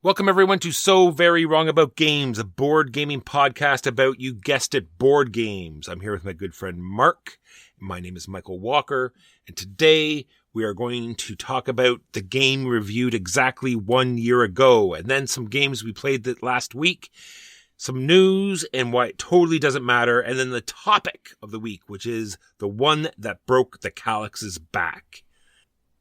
Welcome everyone to So Very Wrong About Games, a board gaming podcast about, you guessed it, board games. I'm here with my good friend Mark. My name is Maikel Walker, and today we are going to talk about the game reviewed exactly 1 year ago, and then some games we played last week, some news and why it totally doesn't matter, and then the topic of the week, which is the one that broke the Kallax's back.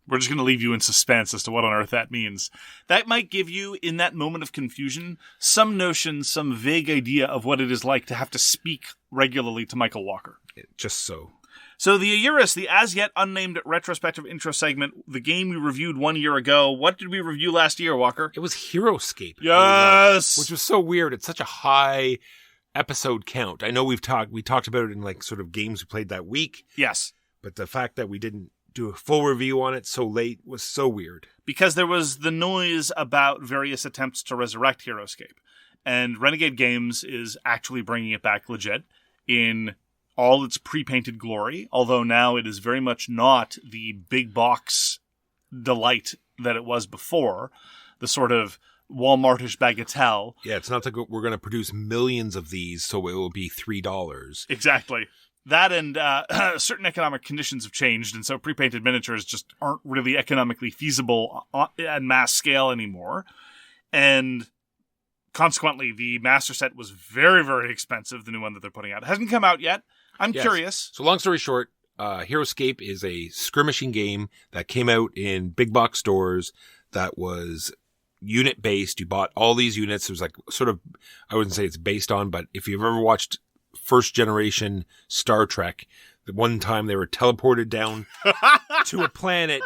We're just going to leave you in suspense as to what on earth that means. That might give you, in that moment of confusion, some notion, some vague idea of what it is like to have to speak regularly to Maikel Walker. Just so. So the AYURIS, the as-yet unnamed retrospective intro segment, the game we reviewed 1 year ago. What did we review last year, Walker? It was Heroscape. Yes! Which was so weird. It's such a high episode count. I know we talked about it in like sort of games we played that week. Yes. But the fact that we didn't do a full review on it so late was so weird. Because there was the noise about various attempts to resurrect Heroscape. And Renegade Games is actually bringing it back legit in all its pre-painted glory, although now it is very much not the big box delight that it was before, the sort of Walmartish bagatelle. Yeah, it's not like we're going to produce millions of these, so it will be $3. Exactly. That and certain economic conditions have changed, and so pre-painted miniatures just aren't really economically feasible at mass scale anymore. And consequently, the master set was very, very expensive, the new one that they're putting out. It hasn't come out yet. I'm curious. So long story short, Heroscape is a skirmishing game that came out in big box stores that was unit-based. You bought all these units. It was like sort of, I wouldn't say it's based on, but if you've ever watched first generation Star Trek, the one time they were teleported down to a planet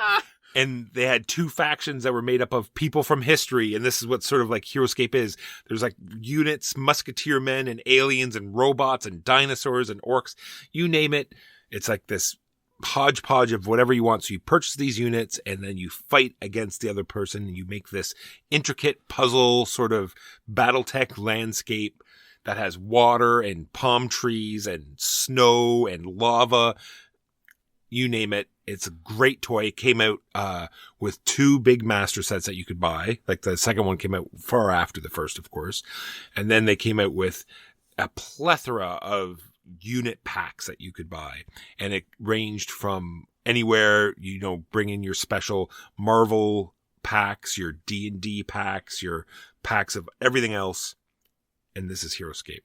and they had two factions that were made up of people from history, and this is what sort of like Heroscape is. There's like units, musketeer men and aliens and robots and dinosaurs and orcs, you name it. It's like this hodgepodge of whatever you want. So you purchase these units and then you fight against the other person and you make this intricate puzzle sort of BattleTech landscape that has water and palm trees and snow and lava, you name it. It's a great toy. It came out with two big master sets that you could buy. Like the second one came out far after the first, of course. And then they came out with a plethora of unit packs that you could buy. And it ranged from anywhere, bring in your special Marvel packs, your D&D packs, your packs of everything else. And this is Heroscape.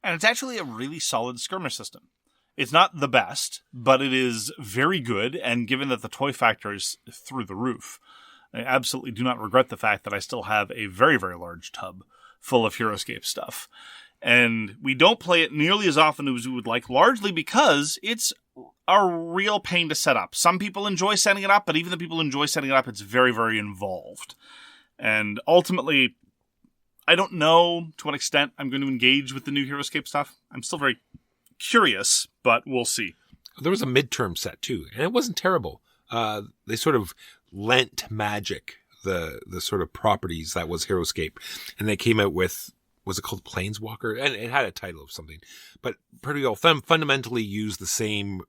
And it's actually a really solid skirmish system. It's not the best, but it is very good, and given that the toy factor is through the roof, I absolutely do not regret the fact that I still have a very, very large tub full of Heroscape stuff. And we don't play it nearly as often as we would like, largely because it's a real pain to set up. Some people enjoy setting it up, but even the people who enjoy setting it up, it's very, very involved. And ultimately, I don't know to what extent I'm going to engage with the new Heroscape stuff. I'm still very curious, but we'll see. There was a midterm set too, and it wasn't terrible. They sort of lent magic the sort of properties that was Heroscape, and they came out with, was it called Planeswalker? And it had a title of something, but pretty well fundamentally used the same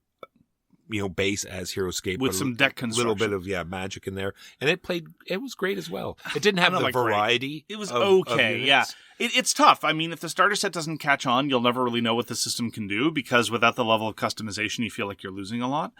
base as Heroscape with some deck construction, little bit of magic in there, and it was great as well. It didn't have the variety. It was okay, yeah. It's tough. I mean, if the starter set doesn't catch on, you'll never really know what the system can do, because without the level of customization, you feel like you're losing a lot.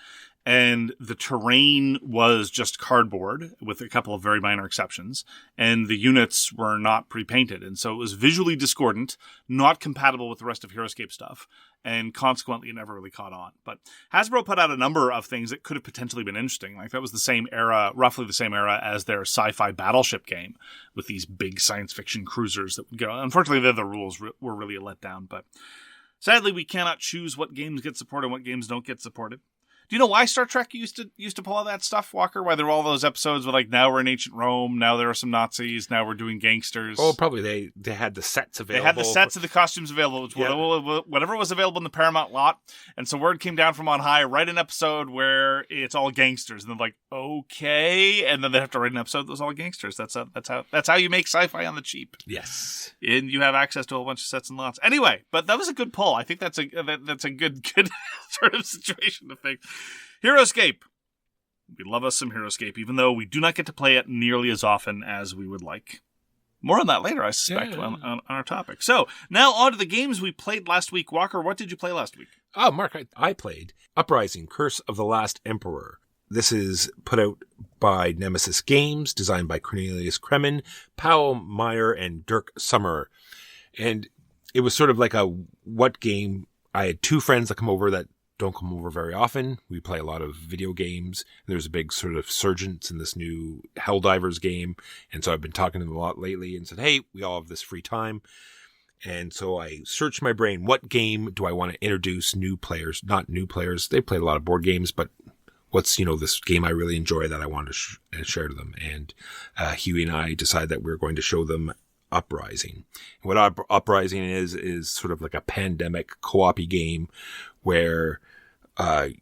And the terrain was just cardboard, with a couple of very minor exceptions, and the units were not pre-painted, and so it was visually discordant, not compatible with the rest of Heroscape stuff, and consequently it never really caught on. But Hasbro put out a number of things that could have potentially been interesting. Like, that was the same era, roughly the same era as their sci-fi battleship game, with these big science fiction cruisers that would go. Unfortunately, the rules were really a letdown, but sadly we cannot choose what games get supported and what games don't get supported. Do you know why Star Trek used to pull out that stuff, Walker? Why there were all those episodes with, like, now we're in ancient Rome, now there are some Nazis, now we're doing gangsters? Oh, probably they had the sets available. They had the sets of the costumes available, whatever was available in the Paramount lot. And so word came down from on high, write an episode where it's all gangsters. And they're like, okay. And then they have to write an episode that's all gangsters. That's how you make sci-fi on the cheap. Yes. And you have access to a whole bunch of sets and lots. Anyway, but that was a good pull. I think that's a good sort of situation to fix. Heroscape. We love us some Heroscape, even though we do not get to play it nearly as often as we would like. More on that later, I suspect, on our topic. So, now on to the games we played last week. Walker, what did you play last week? Oh, Mark, I played Uprising, Curse of the Last Emperor. This is put out by Nemesis.Games, designed by Cornelius Cremin, Pawel, Meyer, and Dirk Sommer. And it was sort of like a what game. I had two friends that come over that don't come over very often. We play a lot of video games. There's a big sort of surgence in this new Helldivers game. And so I've been talking to them a lot lately and said, hey, we all have this free time. And so I searched my brain. What game do I want to introduce new players? Not new players. They played a lot of board games, but what's, this game I really enjoy that I want to share to them. And Huey and I decided that we're going to show them Uprising. And what Uprising is sort of like a pandemic co-op game where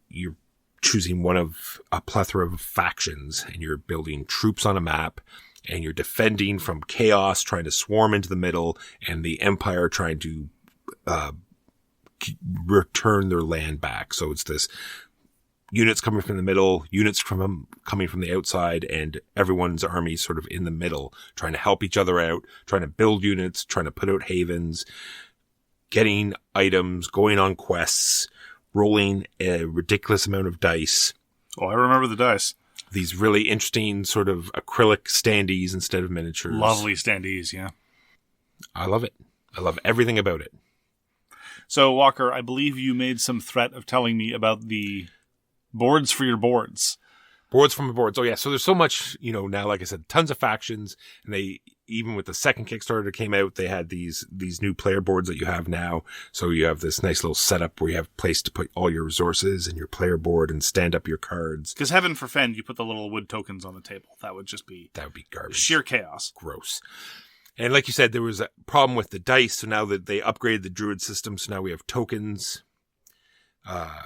you're choosing one of a plethora of factions and you're building troops on a map and you're defending from chaos trying to swarm into the middle and the Empire trying to return their land back. So it's this units coming from the middle, units coming from the outside, and everyone's army sort of in the middle, trying to help each other out, trying to build units, trying to put out havens, getting items, going on quests, rolling a ridiculous amount of dice. Oh, I remember the dice. These really interesting sort of acrylic standees instead of miniatures. Lovely standees, yeah. I love it. I love everything about it. So, Walker, I believe you made some threat of telling me about the boards for your boards. Boards from the boards. Oh, yeah. So there's so much, now, like I said, tons of factions. And they, even with the second Kickstarter that came out, they had these new player boards that you have now. So you have this nice little setup where you have a place to put all your resources and your player board and stand up your cards. Because heaven forfend, you put the little wood tokens on the table. That would be garbage. Sheer chaos. Gross. And like you said, there was a problem with the dice. So now that they upgraded the Druid system, so now we have tokens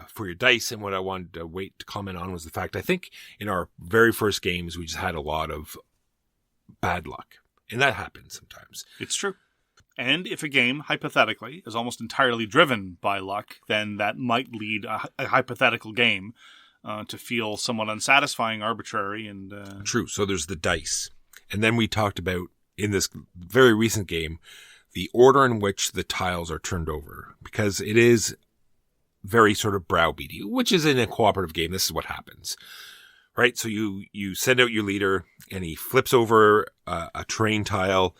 for your dice. And what I wanted to wait to comment on was the fact, I think in our very first games, we just had a lot of bad luck. And that happens sometimes. It's true. And if a game, hypothetically, is almost entirely driven by luck, then that might lead a hypothetical game to feel somewhat unsatisfying, arbitrary, and... True. So there's the dice. And then we talked about, in this very recent game, the order in which the tiles are turned over. Because it is very sort of browbeaty, which is in a cooperative game. This is what happens, right? So you send out your leader and he flips over a terrain tile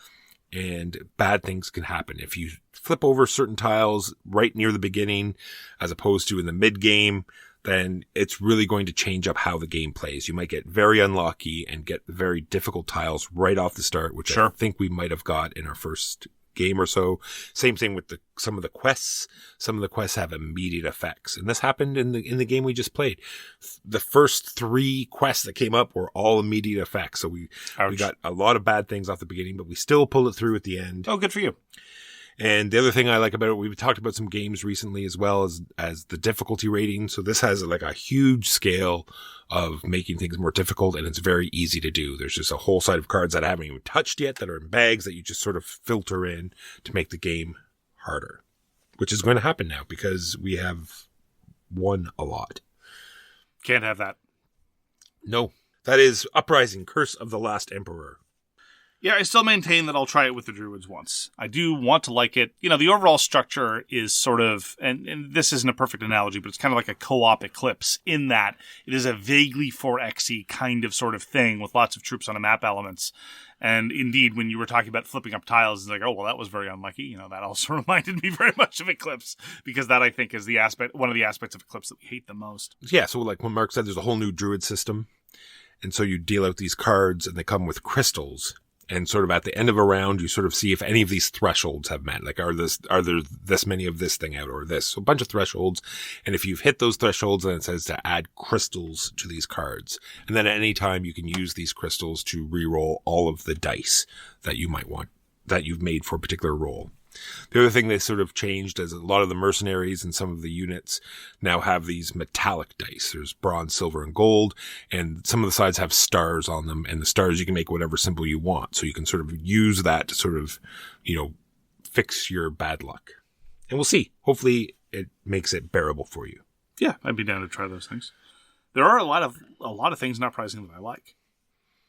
and bad things can happen. If you flip over certain tiles right near the beginning, as opposed to in the mid game, then it's really going to change up how the game plays. You might get very unlucky and get very difficult tiles right off the start, which I think we might have got in our first game or so. Same thing with some of the quests. Some of the quests have immediate effects, and this happened in the game we just played. The first 3 quests that came up were all immediate effects, so we got a lot of bad things off the beginning, but we still pulled it through at the end. Oh, good for you. And the other thing I like about it, we've talked about some games recently as well as the difficulty rating. So this has like a huge scale of making things more difficult, and it's very easy to do. There's just a whole side of cards that I haven't even touched yet that are in bags that you just sort of filter in to make the game harder, which is going to happen now because we have won a lot. Can't have that. No. That is Uprising, Curse of the Last Emperor. Yeah, I still maintain that I'll try it with the Druids once. I do want to like it. The overall structure is sort of, and this isn't a perfect analogy, but it's kind of like a co-op Eclipse in that it is a vaguely 4X-y kind of sort of thing with lots of troops on a map elements. And indeed, when you were talking about flipping up tiles, it's like, oh, well, that was very unlucky. That also reminded me very much of Eclipse, because that, I think, is one of the aspects of Eclipse that we hate the most. Yeah, so like when Mark said, there's a whole new Druid system. And so you deal out these cards, and they come with crystals. And sort of at the end of a round, you sort of see if any of these thresholds have met. Like, are there this many of this thing out or this? So a bunch of thresholds. And if you've hit those thresholds, then it says to add crystals to these cards. And then at any time, you can use these crystals to re-roll all of the dice that you might want, that you've made for a particular roll. The other thing they sort of changed is a lot of the mercenaries and some of the units now have these metallic dice. There's bronze, silver, and gold, and some of the sides have stars on them, and the stars you can make whatever symbol you want. So you can sort of use that to sort of, fix your bad luck. And we'll see. Hopefully it makes it bearable for you. Yeah, I'd be down to try those things. There are a lot of things in Uprising that I like.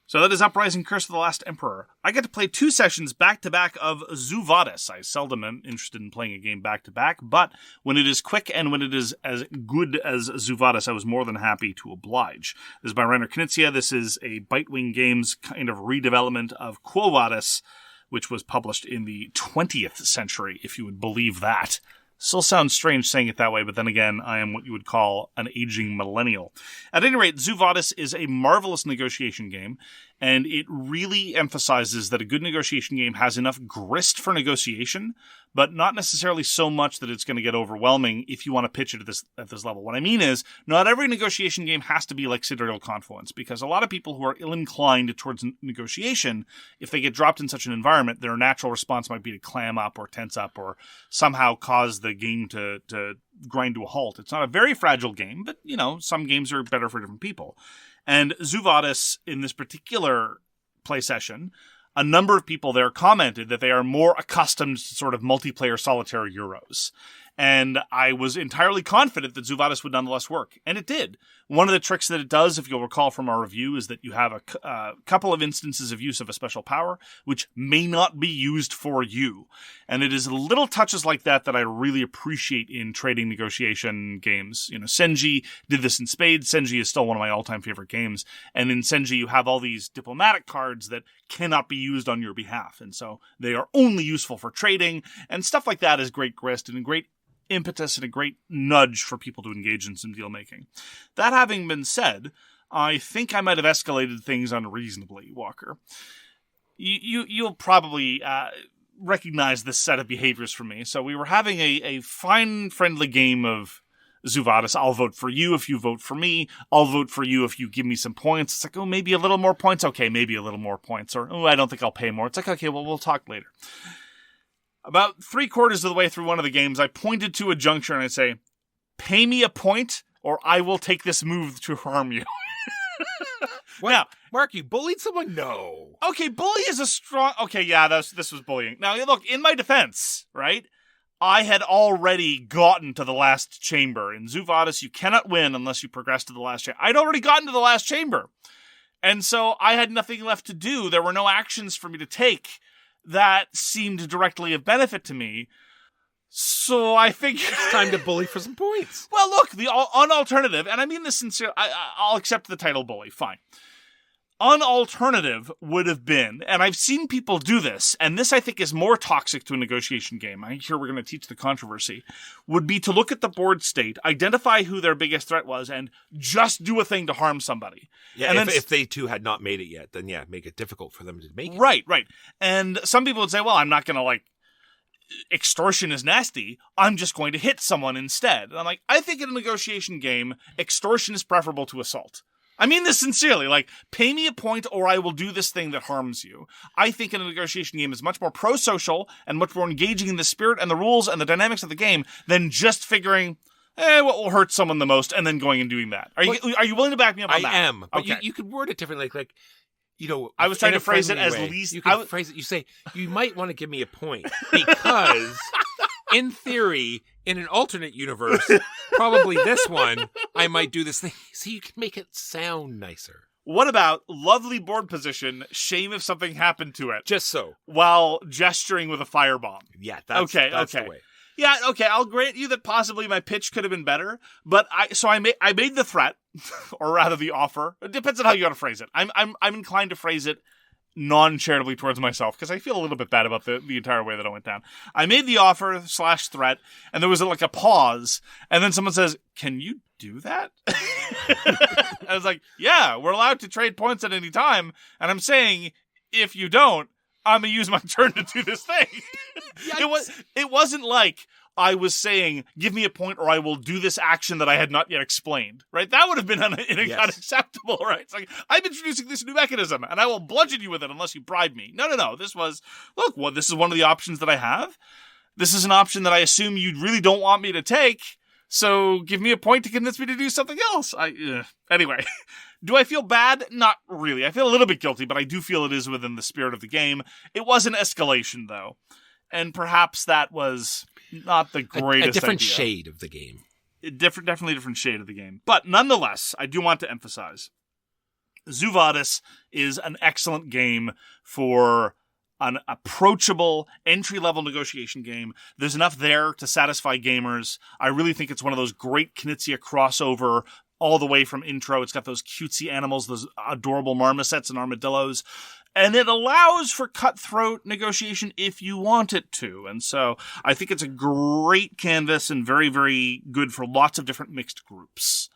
So that is Uprising: Curse of the Last Emperor. I get to play 2 sessions back-to-back of Vadis. I seldom am interested in playing a game back-to-back, but when it is quick and when it is as good as Vadis, I was more than happy to oblige. This is by Reiner Knizia. This is a Bitewing Games kind of redevelopment of Quo Vadis, which was published in the 20th century, if you would believe that. Still sounds strange saying it that way, but then again, I am what you would call an aging millennial. At any rate, Vadis is a marvelous negotiation game, and it really emphasizes that a good negotiation game has enough grist for negotiation, but not necessarily so much that it's going to get overwhelming if you want to pitch it at this level. What I mean is, not every negotiation game has to be like Sidereal Confluence, because a lot of people who are ill-inclined towards negotiation, if they get dropped in such an environment, their natural response might be to clam up or tense up or somehow cause the game to grind to a halt. It's not a very fragile game, but, some games are better for different people. And Vadis, in this particular play session, a number of people there commented that they are more accustomed to sort of multiplayer solitaire Euros. And I was entirely confident that Vadis would nonetheless work. And it did. One of the tricks that it does, if you'll recall from our review, is that you have a couple of instances of use of a special power, which may not be used for you. And it is little touches like that that I really appreciate in trading negotiation games. Senji did this in spades. Senji is still one of my all-time favorite games. And in Senji, you have all these diplomatic cards that cannot be used on your behalf. And so they are only useful for trading. And stuff like that is great grist and a great impetus and a great nudge for people to engage in some deal making. That having been said, I think I might have escalated things unreasonably, Walker. You'll probably recognize this set of behaviors from me. So we were having a fine, friendly game of Vadis. I'll vote for you if you vote for me. I'll vote for you if you give me some points. It's like, oh, maybe a little more points. Okay, maybe a little more points. Or, oh, I don't think I'll pay more. It's like, okay, well, we'll talk later. About 3/4 of the way through one of the games, I pointed to a juncture and I say, pay me a point or I will take this move to harm you. What? Now, Mark, you bullied someone? No. Okay, bully is a strong... Okay, yeah, this was bullying. Now, look, in my defense, right, I had already gotten to the last chamber. In Vadis, you cannot win unless you progress to the last chamber. I'd already gotten to the last chamber. And so I had nothing left to do. There were no actions for me to take that seemed directly of benefit to me. So I figured... It's time to bully for some points. Well, look, the unalternative, and I mean this sincerely, I'll accept the title bully, fine. Unalternative would have been, and I've seen people do this, and this I think is more toxic to a negotiation game, I hear we're going to teach the controversy, would be to look at the board state, identify who their biggest threat was, and just do a thing to harm somebody. Yeah, and if they too had not made it yet, then yeah, make it difficult for them to make it. Right. And some people would say, well, I'm not going to extortion is nasty, I'm just going to hit someone instead. And I'm like, I think in a negotiation game, extortion is preferable to assault. I mean this sincerely, pay me a point or I will do this thing that harms you. I think in a negotiation game is much more pro-social and much more engaging in the spirit and the rules and the dynamics of the game than just figuring, what will hurt someone the most and then going and doing that. Are you willing to back me up on that? I am, but okay. you could word it differently, I was trying to phrase it as least... You can phrase it, you say, you might want to give me a point because... In theory, in an alternate universe, probably this one, I might do this thing. So you can make it sound nicer. What about lovely board position, shame if something happened to it? Just so. While gesturing with a firebomb. Yeah, that's the way. Yeah, okay, I'll grant you that possibly my pitch could have been better, but I made the threat, or rather the offer. It depends on how you want to phrase it. I'm inclined to phrase it non-charitably towards myself because I feel a little bit bad about the entire way that I went down. I made the offer / threat, and there was a pause, and then someone says, "Can you do that?" I was like, "Yeah, we're allowed to trade points at any time," and I'm saying, if you don't, I'm gonna use my turn to do this thing. It wasn't like I was saying, give me a point or I will do this action that I had not yet explained, right? That would have been unacceptable, right? It's like, I'm introducing this new mechanism and I will bludgeon you with it unless you bribe me. No. This was, this is one of the options that I have. This is an option that I assume you really don't want me to take. So give me a point to convince me to do something else. Anyway, do I feel bad? Not really. I feel a little bit guilty, but I do feel it is within the spirit of the game. It was an escalation though. And perhaps that was not the greatest a different idea. Shade of the game. Definitely a different shade of the game. But nonetheless, I do want to emphasize, Vadis is an excellent game for an approachable entry-level negotiation game. There's enough there to satisfy gamers. I really think it's one of those great Knizia crossover all the way from intro. It's got those cutesy animals, those adorable marmosets and armadillos. And it allows for cutthroat negotiation if you want it to. And so I think it's a great canvas and very, very good for lots of different mixed groups.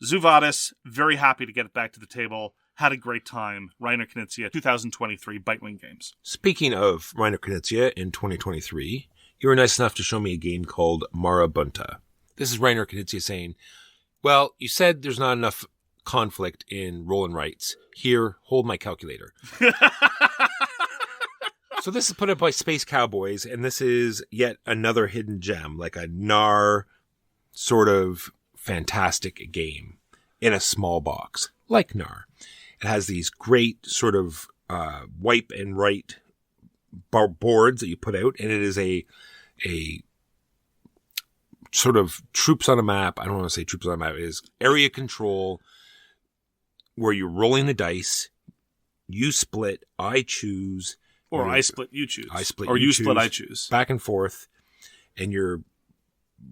Vadis, very happy to get it back to the table. Had a great time. Reiner Knizia, 2023, Bitewing Games. Speaking of Reiner Knizia in 2023, you were nice enough to show me a game called Marabunta. This is Reiner Knizia saying, well, you said there's not enough conflict in roll and rights. Here, hold my calculator. So this is put up by Space Cowboys, and this is yet another hidden gem, like a Gnar sort of fantastic game in a small box, like Gnar. It has these great sort of wipe and write boards that you put out, and it is a sort of troops on a map. I don't want to say troops on a map. It is area control where you're rolling the dice. You split, I choose. Or I split, you choose. I split, or you choose, split, I choose. Back and forth. And you're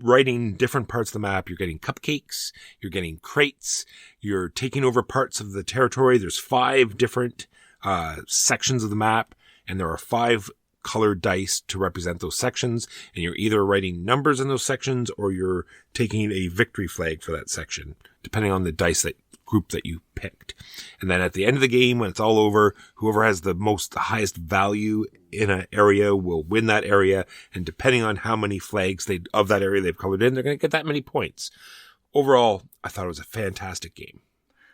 writing different parts of the map. You're getting cupcakes. You're getting crates. You're taking over parts of the territory. There's 5 different sections of the map. And there are 5 colored dice to represent those sections. And you're either writing numbers in those sections or you're taking a victory flag for that section, depending on the dice group that you picked. And then at the end of the game, when it's all over, whoever has the highest value in an area will win that area. And depending on how many flags of that area they've colored in, they're going to get that many points. Overall, I thought it was a fantastic game.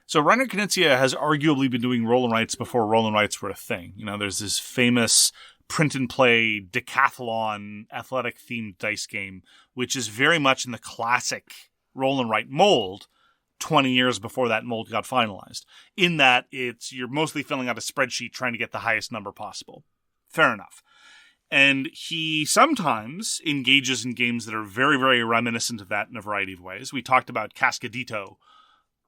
So Reiner Knizia has arguably been doing roll and rights before roll and rights were a thing. You know, there's this famous print and play decathlon athletic themed dice game, which is very much in the classic roll and write mold 20 years before that mold got finalized. In that you're mostly filling out a spreadsheet trying to get the highest number possible. Fair enough. And he sometimes engages in games that are very, very reminiscent of that in a variety of ways. We talked about Cascadito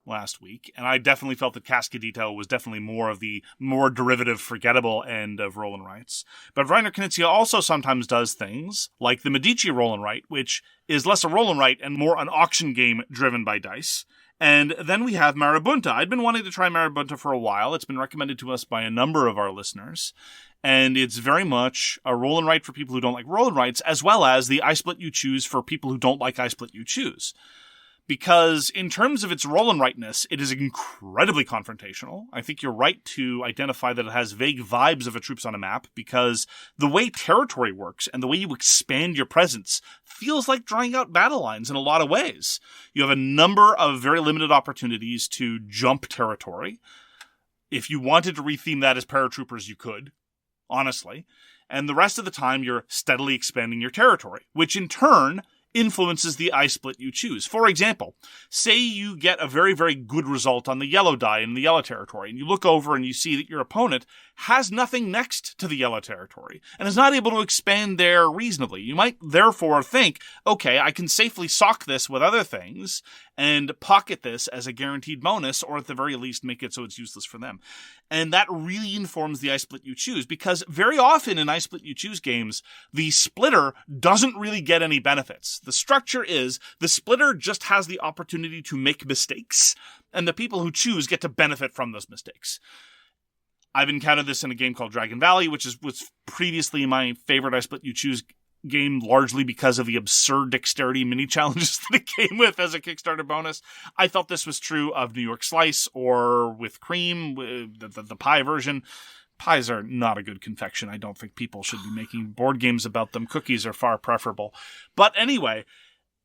last week, and I definitely felt that Cascadito was definitely more of the more derivative, forgettable end of roll and rights. But Reiner Knizia also sometimes does things like the Medici roll and write, which is less a roll and write and more an auction game driven by dice. And then we have Marabunta. I'd been wanting to try Marabunta for a while. It's been recommended to us by a number of our listeners. And it's very much a roll and write for people who don't like roll and rights, as well as the I Split You Choose for people who don't like I Split You Choose. Because in terms of its roll and rightness, it is incredibly confrontational. I think you're right to identify that it has vague vibes of a troops on a map, because the way territory works and the way you expand your presence feels like drawing out battle lines in a lot of ways. You have a number of very limited opportunities to jump territory. If you wanted to retheme that as paratroopers, you could, honestly. And the rest of the time, you're steadily expanding your territory, which in turn influences the I Split You Choose. For example, say you get a very, very good result on the yellow die in the yellow territory, and you look over and you see that your opponent has nothing next to the yellow territory and is not able to expand there reasonably. You might therefore think, okay, I can safely sock this with other things and pocket this as a guaranteed bonus, or at the very least make it so it's useless for them. And that really informs the I Split You Choose, because very often in I Split You Choose games, the splitter doesn't really get any benefits. The structure is the splitter just has the opportunity to make mistakes, and the people who choose get to benefit from those mistakes. I've encountered this in a game called Dragon Valley, which was previously my favorite I Split You Choose game, largely because of the absurd dexterity mini challenges that it came with as a Kickstarter bonus. I felt this was true of New York Slice, or with Cream, the pie version. Pies are not a good confection. I don't think people should be making board games about them. Cookies are far preferable. But anyway,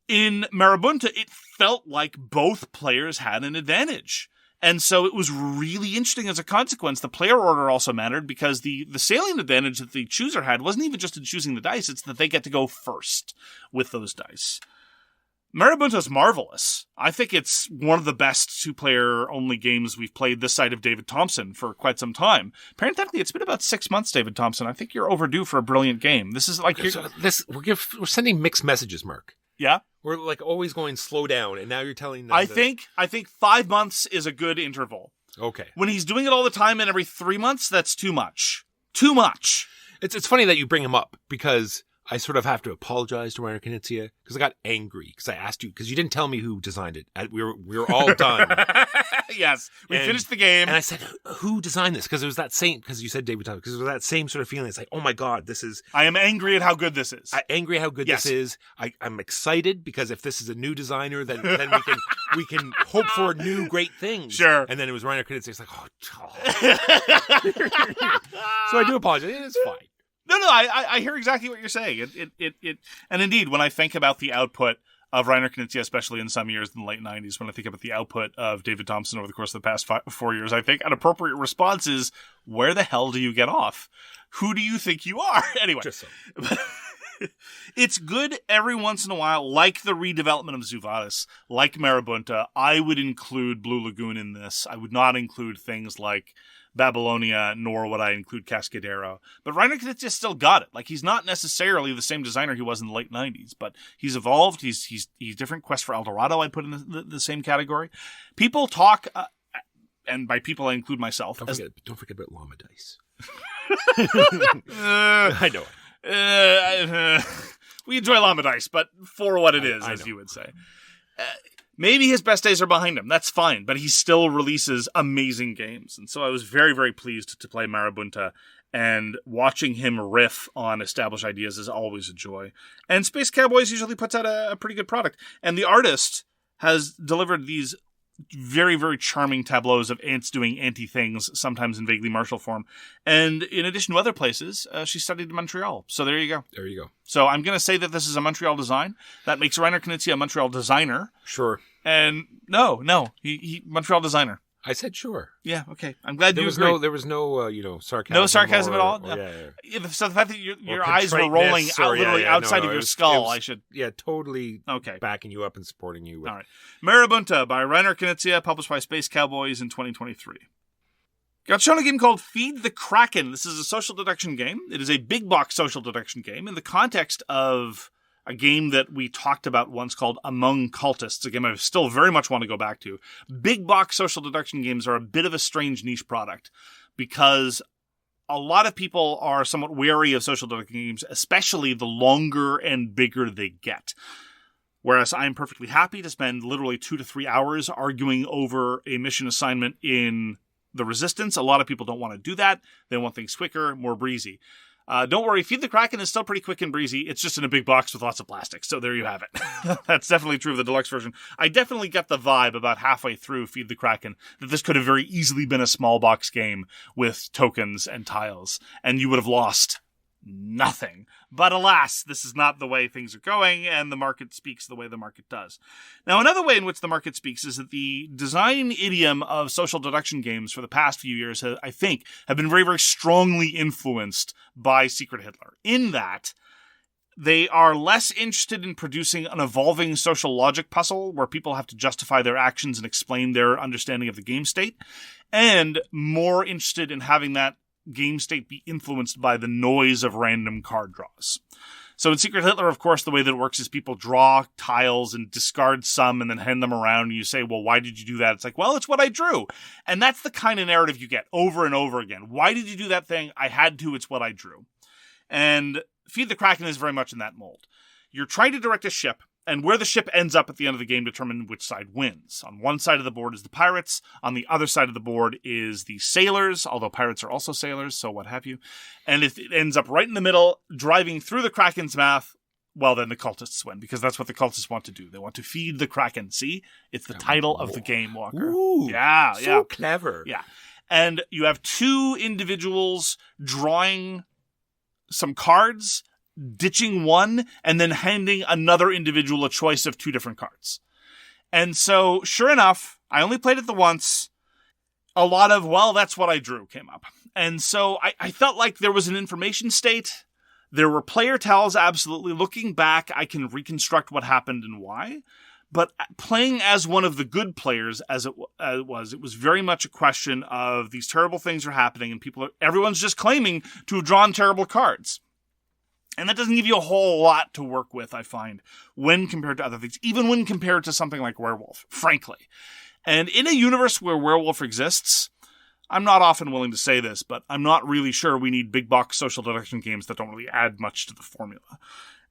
in Marabunta, it felt like both players had an advantage. And so it was really interesting as a consequence. The player order also mattered, because the salient advantage that the chooser had wasn't even just in choosing the dice, it's that they get to go first with those dice. Marabunta's marvelous. I think it's one of the best 2-player only games we've played this side of David Thompson for quite some time. Parenthetically, it's been about 6 months, David Thompson. I think you're overdue for a brilliant game. This is like we're sending mixed messages, Mark. Yeah. We're like always going slow down, and now you're telling them I think 5 months is a good interval. Okay. When he's doing it all the time and every 3 months, that's too much. Too much. It's funny that you bring him up, because I sort of have to apologize to Reiner Knizia, because I got angry because I asked you, because you didn't tell me who designed it. We were all done. Yes, we finished the game, and I said, "Who designed this?" Because it was that same. Because you said David Tyler. Because it was that same sort of feeling. It's like, oh my god, this is. I am angry at how good this is. Angry how good this is. I'm excited because if this is a new designer, then we can hope for new great things. Sure. And then it was Reiner Knizia. It's like, oh. So I do apologize. It's fine. No, I hear exactly what you're saying. And indeed, when I think about the output of Reiner Knizia, especially in some years in the late 90s, when I think about the output of David Thompson over the course of the past 4 years, I think an appropriate response is, where the hell do you get off? Who do you think you are? Anyway. Just so. It's good every once in a while, like the redevelopment of Vadis, like Marabunta. I would include Blue Lagoon in this. I would not include things like Babylonia, nor would I include Cascadero. But Reiner Knizia still got it. Like, he's not necessarily the same designer he was in the late 90s, but he's evolved. He's different. Quest for El Dorado I'd put in the same category. People talk, and by people I include myself. Don't forget about Llama Dice. I know. We enjoy Llama Dice, but for what it is, as you would say. Maybe his best days are behind him. That's fine. But he still releases amazing games. And so I was very, very pleased to play Marabunta. And watching him riff on established ideas is always a joy. And Space Cowboys usually puts out a pretty good product. And the artist has delivered these very, very charming tableaus of ants doing anti-things, sometimes in vaguely martial form. And in addition to other places, she studied in Montreal. So there you go. There you go. So I'm going to say that this is a Montreal design. That makes Reiner Knizia a Montreal designer. Sure. And no, he Montreal designer. I said sure. Yeah, okay. I'm glad you agree. There was no sarcasm. No sarcasm at all? Yeah. So the fact that your eyes were rolling literally outside of your skull, I should... Yeah, totally backing you up and supporting you. All right. Marabunta by Reiner Knizia, published by Space Cowboys in 2023. Got shown a game called Feed the Kraken. This is a social deduction game. It is a big box social deduction game in the context of a game that we talked about once called Among Cultists, a game I still very much want to go back to. Big box social deduction games are a bit of a strange niche product because a lot of people are somewhat wary of social deduction games, especially the longer and bigger they get. Whereas I'm perfectly happy to spend literally 2 to 3 hours arguing over a mission assignment in the Resistance. A lot of people don't want to do that. They want things quicker, more breezy. Don't worry, Feed the Kraken is still pretty quick and breezy. It's just in a big box with lots of plastic. So there you have it. That's definitely true of the deluxe version. I definitely got the vibe about halfway through Feed the Kraken that this could have very easily been a small box game with tokens and tiles, and you would have lost nothing. But alas, this is not the way things are going, and the market speaks the way the market does. Now, another way in which the market speaks is that the design idiom of social deduction games for the past few years, I think, have been very, very strongly influenced by Secret Hitler, in that they are less interested in producing an evolving social logic puzzle where people have to justify their actions and explain their understanding of the game state, and more interested in having that game state be influenced by the noise of random card draws. So in Secret Hitler, of course, the way that it works is people draw tiles and discard some and then hand them around, and you say, well, why did you do that? It's like, well, it's what I drew. And that's the kind of narrative you get over and over again. Why did you do that thing? I had to. It's what I drew. And Feed the Kraken is very much in that mold. You're trying to direct a ship, and where the ship ends up at the end of the game determine which side wins. On one side of the board is the pirates. On the other side of the board is the sailors, although pirates are also sailors, so what have you. And if it ends up right in the middle, driving through the Kraken's mouth, well, then the cultists win, because that's what the cultists want to do. They want to feed the Kraken. See? It's the title of the game, Walker. Ooh, so clever. Yeah. And you have 2 individuals drawing some cards, ditching one, and then handing another individual a choice of 2 different cards. And so, sure enough, I only played it the once. A lot of, well, that's what I drew came up. And so I felt like there was an information state. There were player tells, absolutely. Looking back, I can reconstruct what happened and why. But playing as one of the good players, as it was very much a question of these terrible things are happening and everyone's just claiming to have drawn terrible cards. And that doesn't give you a whole lot to work with, I find, when compared to other things, even when compared to something like Werewolf, frankly. And in a universe where Werewolf exists, I'm not often willing to say this, but I'm not really sure we need big box social deduction games that don't really add much to the formula.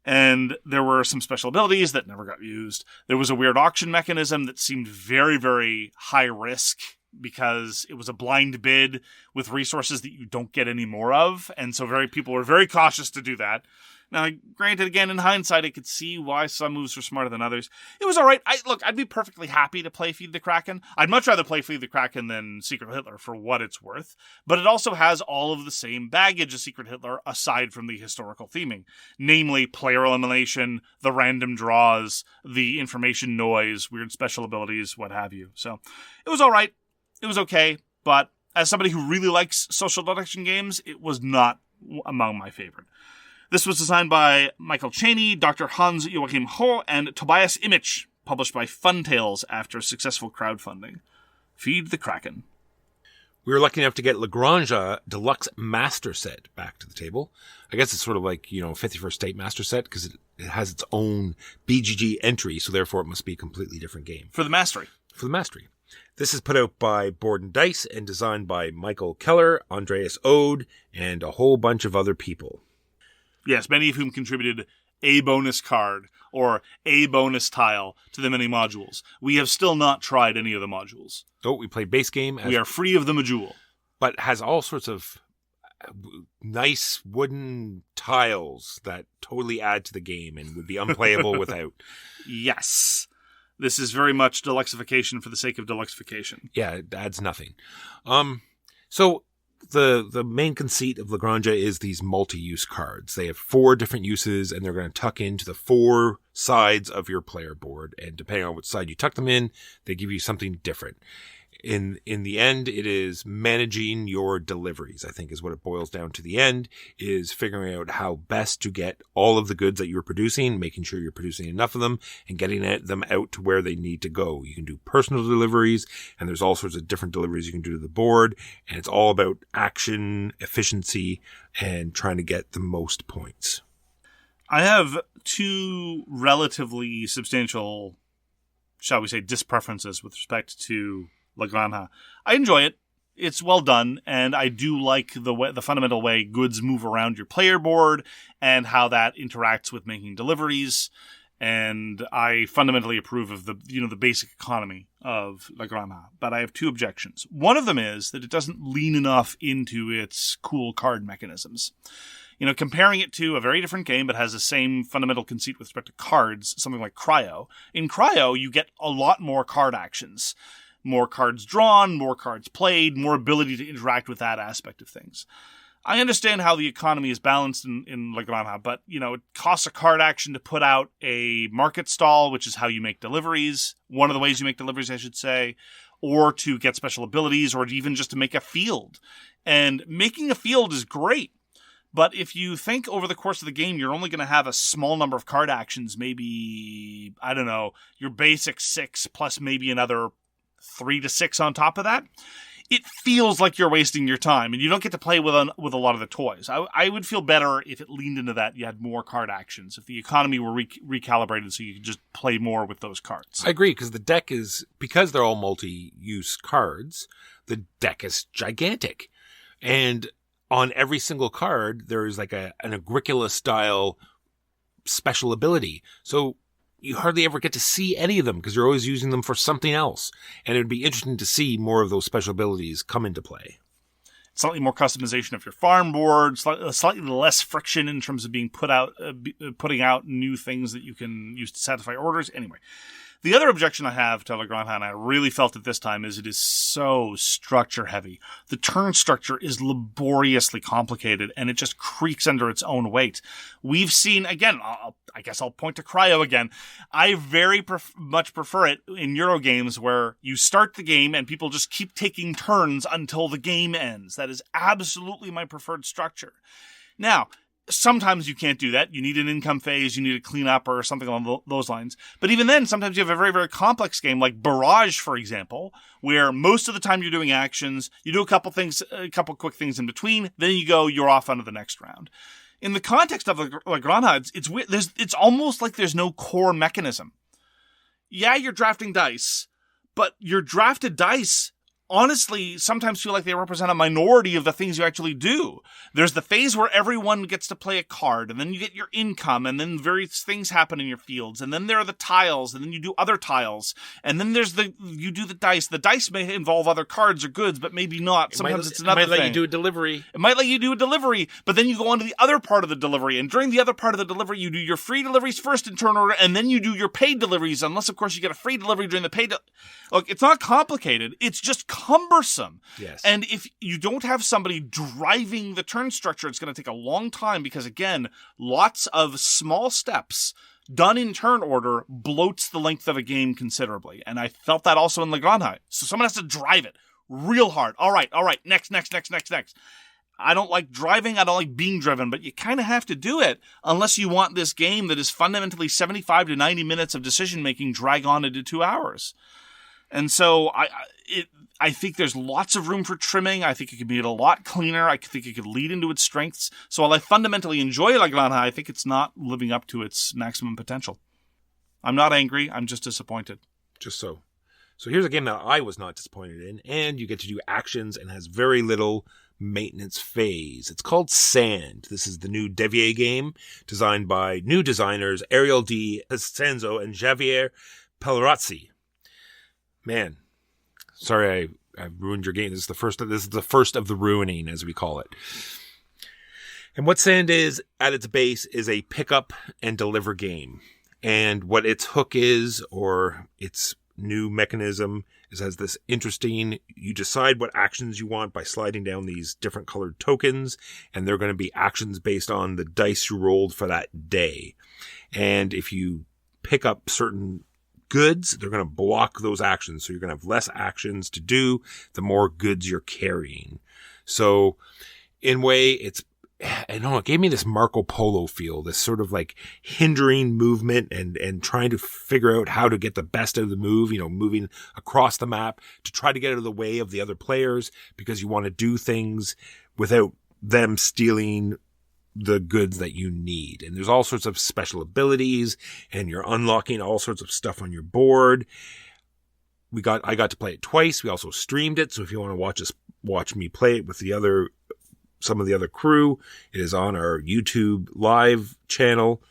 And there were some special abilities that never got used. There was a weird auction mechanism that seemed very, very high risk because it was a blind bid with resources that you don't get any more of. And so people were very cautious to do that. Now, granted, again, in hindsight, I could see why some moves were smarter than others. It was all right. I'd be perfectly happy to play Feed the Kraken. I'd much rather play Feed the Kraken than Secret Hitler for what it's worth. But it also has all of the same baggage as Secret Hitler aside from the historical theming. Namely, player elimination, the random draws, the information noise, weird special abilities, what have you. So it was all right. It was okay. But as somebody who really likes social deduction games, it was not among my favorite. This was designed by Maikel Cheney, Dr. Hans Joachim Ho, and Tobias Immich, published by Funtails after successful crowdfunding. Feed the Kraken. We were lucky enough to get Lagrange Deluxe Master Set back to the table. I guess it's sort of like, 51st State Master Set because it has its own BGG entry, so therefore it must be a completely different game. For the Mastery. For the Mastery. This is put out by Board&Dice and designed by Michael Keller, Andreas Ode, and a whole bunch of other people. Yes, many of whom contributed a bonus card or a bonus tile to the many modules. We have still not tried any of the modules. Oh, we played base game. We are free of the module. But has all sorts of nice wooden tiles that totally add to the game and would be unplayable without. Yes. This is very much deluxification for the sake of deluxification. Yeah, it adds nothing. So the main conceit of Lagrange is these multi-use cards. They have 4 different uses, and they're going to tuck into the 4 sides of your player board. And depending on which side you tuck them in, they give you something different. In the end, it is managing your deliveries, I think is what it boils down to. The end is figuring out how best to get all of the goods that you're producing, making sure you're producing enough of them and getting them out to where they need to go. You can do personal deliveries, and there's all sorts of different deliveries you can do to the board. And it's all about action, efficiency, and trying to get the most points. I have 2 relatively substantial, shall we say, dispreferences with respect to Lagrange. I enjoy it. It's well done, and I do like the fundamental way goods move around your player board and how that interacts with making deliveries. And I fundamentally approve of the basic economy of Lagrange. But I have 2 objections. One of them is that it doesn't lean enough into its cool card mechanisms. Comparing it to a very different game but has the same fundamental conceit with respect to cards, something like Cryo. In Cryo, you get a lot more card actions. More cards drawn, more cards played, more ability to interact with that aspect of things. I understand how the economy is balanced in Lagrange, but, it costs a card action to put out a market stall, which is how you make deliveries. One of the ways you make deliveries, I should say, or to get special abilities, or even just to make a field. And making a field is great. But if you think over the course of the game, you're only going to have a small number of card actions, maybe, I don't know, your basic 6 plus maybe another 3 to 6 on top of that, it feels like you're wasting your time, and you don't get to play with a lot of the toys. I would feel better if it leaned into that. You had more card actions, if the economy were recalibrated so you could just play more with those cards. I agree, because the deck because they're all multi-use cards, the deck is gigantic. And on every single card, there is like an Agricola-style special ability. So you hardly ever get to see any of them because you're always using them for something else. And it would be interesting to see more of those special abilities come into play. Slightly more customization of your farm board, slightly less friction in terms of putting out new things that you can use to satisfy orders. Anyway, the other objection I have to Lagrange, and I really felt it this time, is it is so structure heavy. The turn structure is laboriously complicated, and it just creaks under its own weight. We've seen, again, I guess I'll point to Cryo again. I very much prefer it in Euro games where you start the game and people just keep taking turns until the game ends. That is absolutely my preferred structure. Now, sometimes you can't do that. You need an income phase, you need a cleanup or something along those lines. But even then, sometimes you have a very, very complex game like Barrage, for example, where most of the time you're doing actions, you do a couple quick things in between, then you're off onto the next round. in the context of La Granja, it's weird. It's almost like there's no core mechanism. Yeah, you're drafting dice, but your drafted dice honestly sometimes feel like they represent a minority of the things you actually do. There's the phase where everyone gets to play a card, and then you get your income, and then various things happen in your fields, and then there are the tiles, and then you do other tiles, and then you do the dice. The dice may involve other cards or goods, but maybe not. Sometimes it's another thing. It might let you do a delivery. It might let you do a delivery, but then you go on to the other part of the delivery, and during the other part of the delivery, you do your free deliveries first in turn order, and then you do your paid deliveries, unless, of course, you get a free delivery during the paid. Look, it's not complicated. It's just cumbersome. Yes. And if you don't have somebody driving the turn structure, it's going to take a long time because, again, lots of small steps done in turn order bloats the length of a game considerably. And I felt that also in La Granja. So someone has to drive it real hard. All right. Next. I don't like driving. I don't like being driven, but you kind of have to do it unless you want this game that is fundamentally 75 to 90 minutes of decision making drag on into 2 hours. And so I think there's lots of room for trimming. I think it could be a lot cleaner. I think it could lead into its strengths. So while I fundamentally enjoy La Granja, I think it's not living up to its maximum potential. I'm not angry. I'm just disappointed. Just so. So here's a game that I was not disappointed in, and you get to do actions and has very little maintenance phase. It's called Sand. This is the new Daviau game, designed by new designers Ariel D. Escenzo and Javier Pellerazzi. Man, sorry I ruined your game. This is the first of the ruining, as we call it. And what Sand is, at its base, is a pick up and deliver game. And what its hook is, or its new mechanism, is has this interesting, you decide what actions you want by sliding down these different colored tokens, and they're going to be actions based on the dice you rolled for that day. And if you pick up certain goods, they're going to block those actions. So you're going to have less actions to do the more goods you're carrying. So in a way, it gave me this Marco Polo feel, this sort of like hindering movement and trying to figure out how to get the best out of the move, moving across the map to try to get out of the way of the other players because you want to do things without them stealing the goods that you need. And there's all sorts of special abilities, and you're unlocking all sorts of stuff on your board. I got to play it twice. We also streamed it. So if you want to watch me play it with some of the other crew, it is on our YouTube live channel.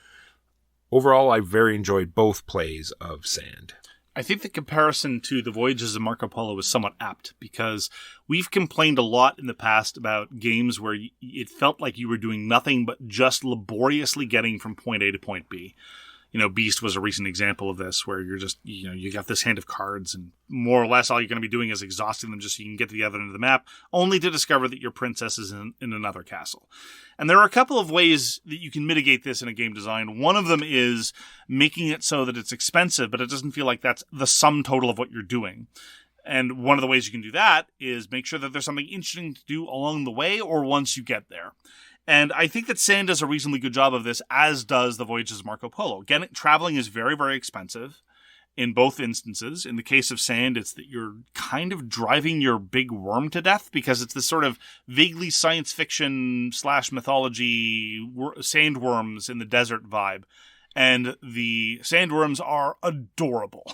Overall, I very enjoyed both plays of Sand. I think the comparison to the Voyages of Marco Polo is somewhat apt because we've complained a lot in the past about games where it felt like you were doing nothing but just laboriously getting from point A to point B. Beast was a recent example of this, where you're just, you got this hand of cards, and more or less all you're going to be doing is exhausting them just so you can get to the other end of the map, only to discover that your princess is in another castle. And there are a couple of ways that you can mitigate this in a game design. One of them is making it so that it's expensive, but it doesn't feel like that's the sum total of what you're doing. And one of the ways you can do that is make sure that there's something interesting to do along the way or once you get there. And I think that Sand does a reasonably good job of this, as does the Voyages of Marco Polo. Again, traveling is very, very expensive in both instances. In the case of Sand, it's that you're kind of driving your big worm to death because it's this sort of vaguely science fiction / mythology sandworms in the desert vibe. And the sandworms are adorable.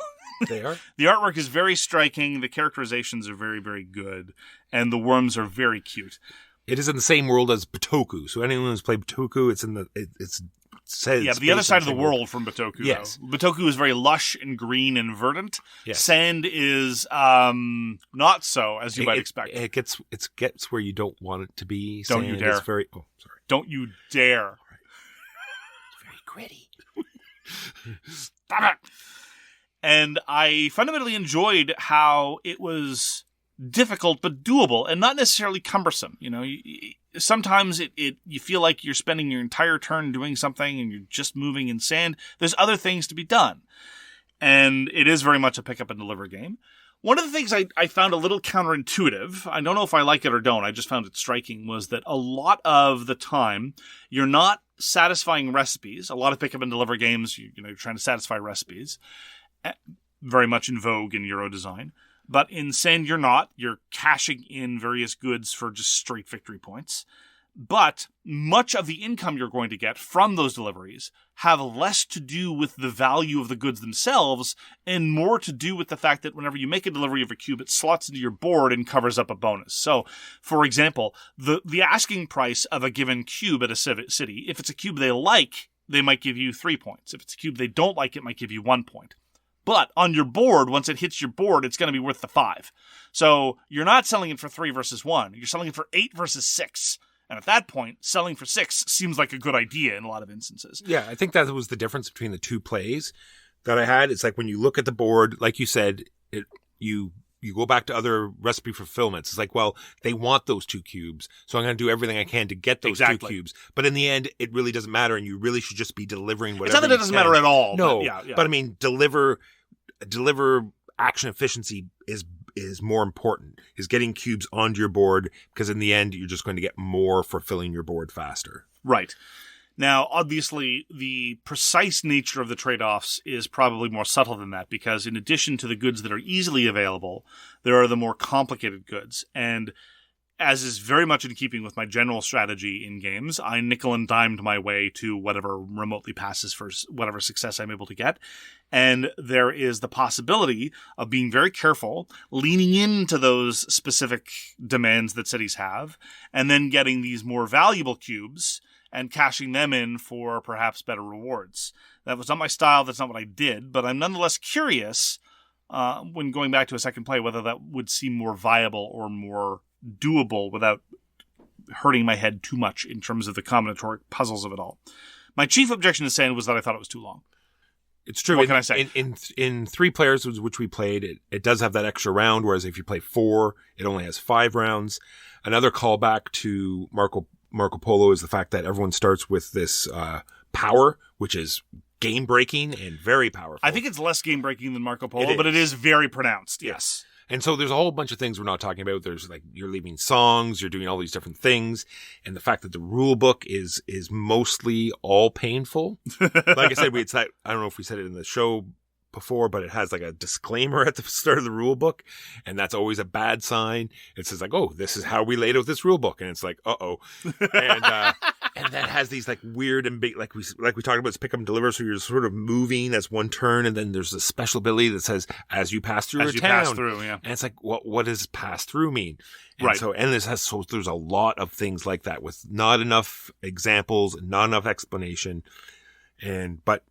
They are? The artwork is very striking. The characterizations are very, very good. And the worms are very cute. It is in the same world as Batoku. So anyone who's played Batoku, it's says but the other side of the world from Batoku. Yes. Though. Batoku is very lush and green and verdant. Yes. Sand is not so, as you might expect. It gets where you don't want it to be. Don't Sand you dare. is very, sorry. Don't you dare. Right. It's very gritty. Stop it. And I fundamentally enjoyed how it was difficult but doable and not necessarily cumbersome. Sometimes you feel like you're spending your entire turn doing something and you're just moving in Sand. There's other things to be done. And it is very much a pick up and deliver game. One of the things I found a little counterintuitive, I don't know if I like it or don't, I just found it striking, was that a lot of the time you're not satisfying recipes. A lot of pick up and deliver games, you're trying to satisfy recipes. Very much in vogue in Euro design. But in Sand, you're not. You're cashing in various goods for just straight victory points. But much of the income you're going to get from those deliveries have less to do with the value of the goods themselves and more to do with the fact that whenever you make a delivery of a cube, it slots into your board and covers up a bonus. So, for example, the asking price of a given cube at a city, if it's a cube they like, they might give you 3 points. If it's a cube they don't like, it might give you 1 point. But on your board, once it hits your board, it's going to be worth the 5. So you're not selling it for 3 versus 1. You're selling it for 8 versus 6. And at that point, selling for 6 seems like a good idea in a lot of instances. Yeah, I think that was the difference between the two plays that I had. It's like when you look at the board, like you said, you go back to other recipe fulfillments. It's like, well, they want those 2 cubes, so I'm going to do everything I can to get those 2 cubes. But in the end, it really doesn't matter, and you really should just be delivering whatever. It's not that it doesn't matter at all. No, but, yeah. But I mean, deliver action efficiency is more important, is getting cubes onto your board, because in the end, you're just going to get more for filling your board faster. Right. Now, obviously, the precise nature of the trade-offs is probably more subtle than that, because in addition to the goods that are easily available, there are the more complicated goods. And as is very much in keeping with my general strategy in games, I nickel and dimed my way to whatever remotely passes for whatever success I'm able to get. And there is the possibility of being very careful, leaning into those specific demands that cities have, and then getting these more valuable cubes and cashing them in for perhaps better rewards. That was not my style, that's not what I did, but I'm nonetheless curious, when going back to a second play, whether that would seem more viable or more doable without hurting my head too much in terms of the combinatoric puzzles of it all. My chief objection to Sand was that I thought it was too long. It's true. What can I say? In 3 players, which we played, it does have that extra round, whereas if you play 4, it only has 5 rounds. Another callback to Marco Polo is the fact that everyone starts with this power, which is game-breaking and very powerful. I think it's less game-breaking than Marco Polo, but it is very pronounced, yes. And so there's a whole bunch of things we're not talking about. There's like, you're leaving songs, you're doing all these different things. And the fact that the rule book is mostly all painful. Like I said, I don't know if we said it in the show before, but it has like a disclaimer at the start of the rule book. And that's always a bad sign. It says like, oh, this is how we laid out this rule book. And it's like, uh-oh. And that has these like weird and big, like we talked about, it's pick up and deliver. So you're sort of moving as one turn. And then there's a special ability that says, as you pass through a town. Pass through, yeah. And it's like, what does pass through mean? And right. So there's a lot of things like that with not enough examples, not enough explanation. But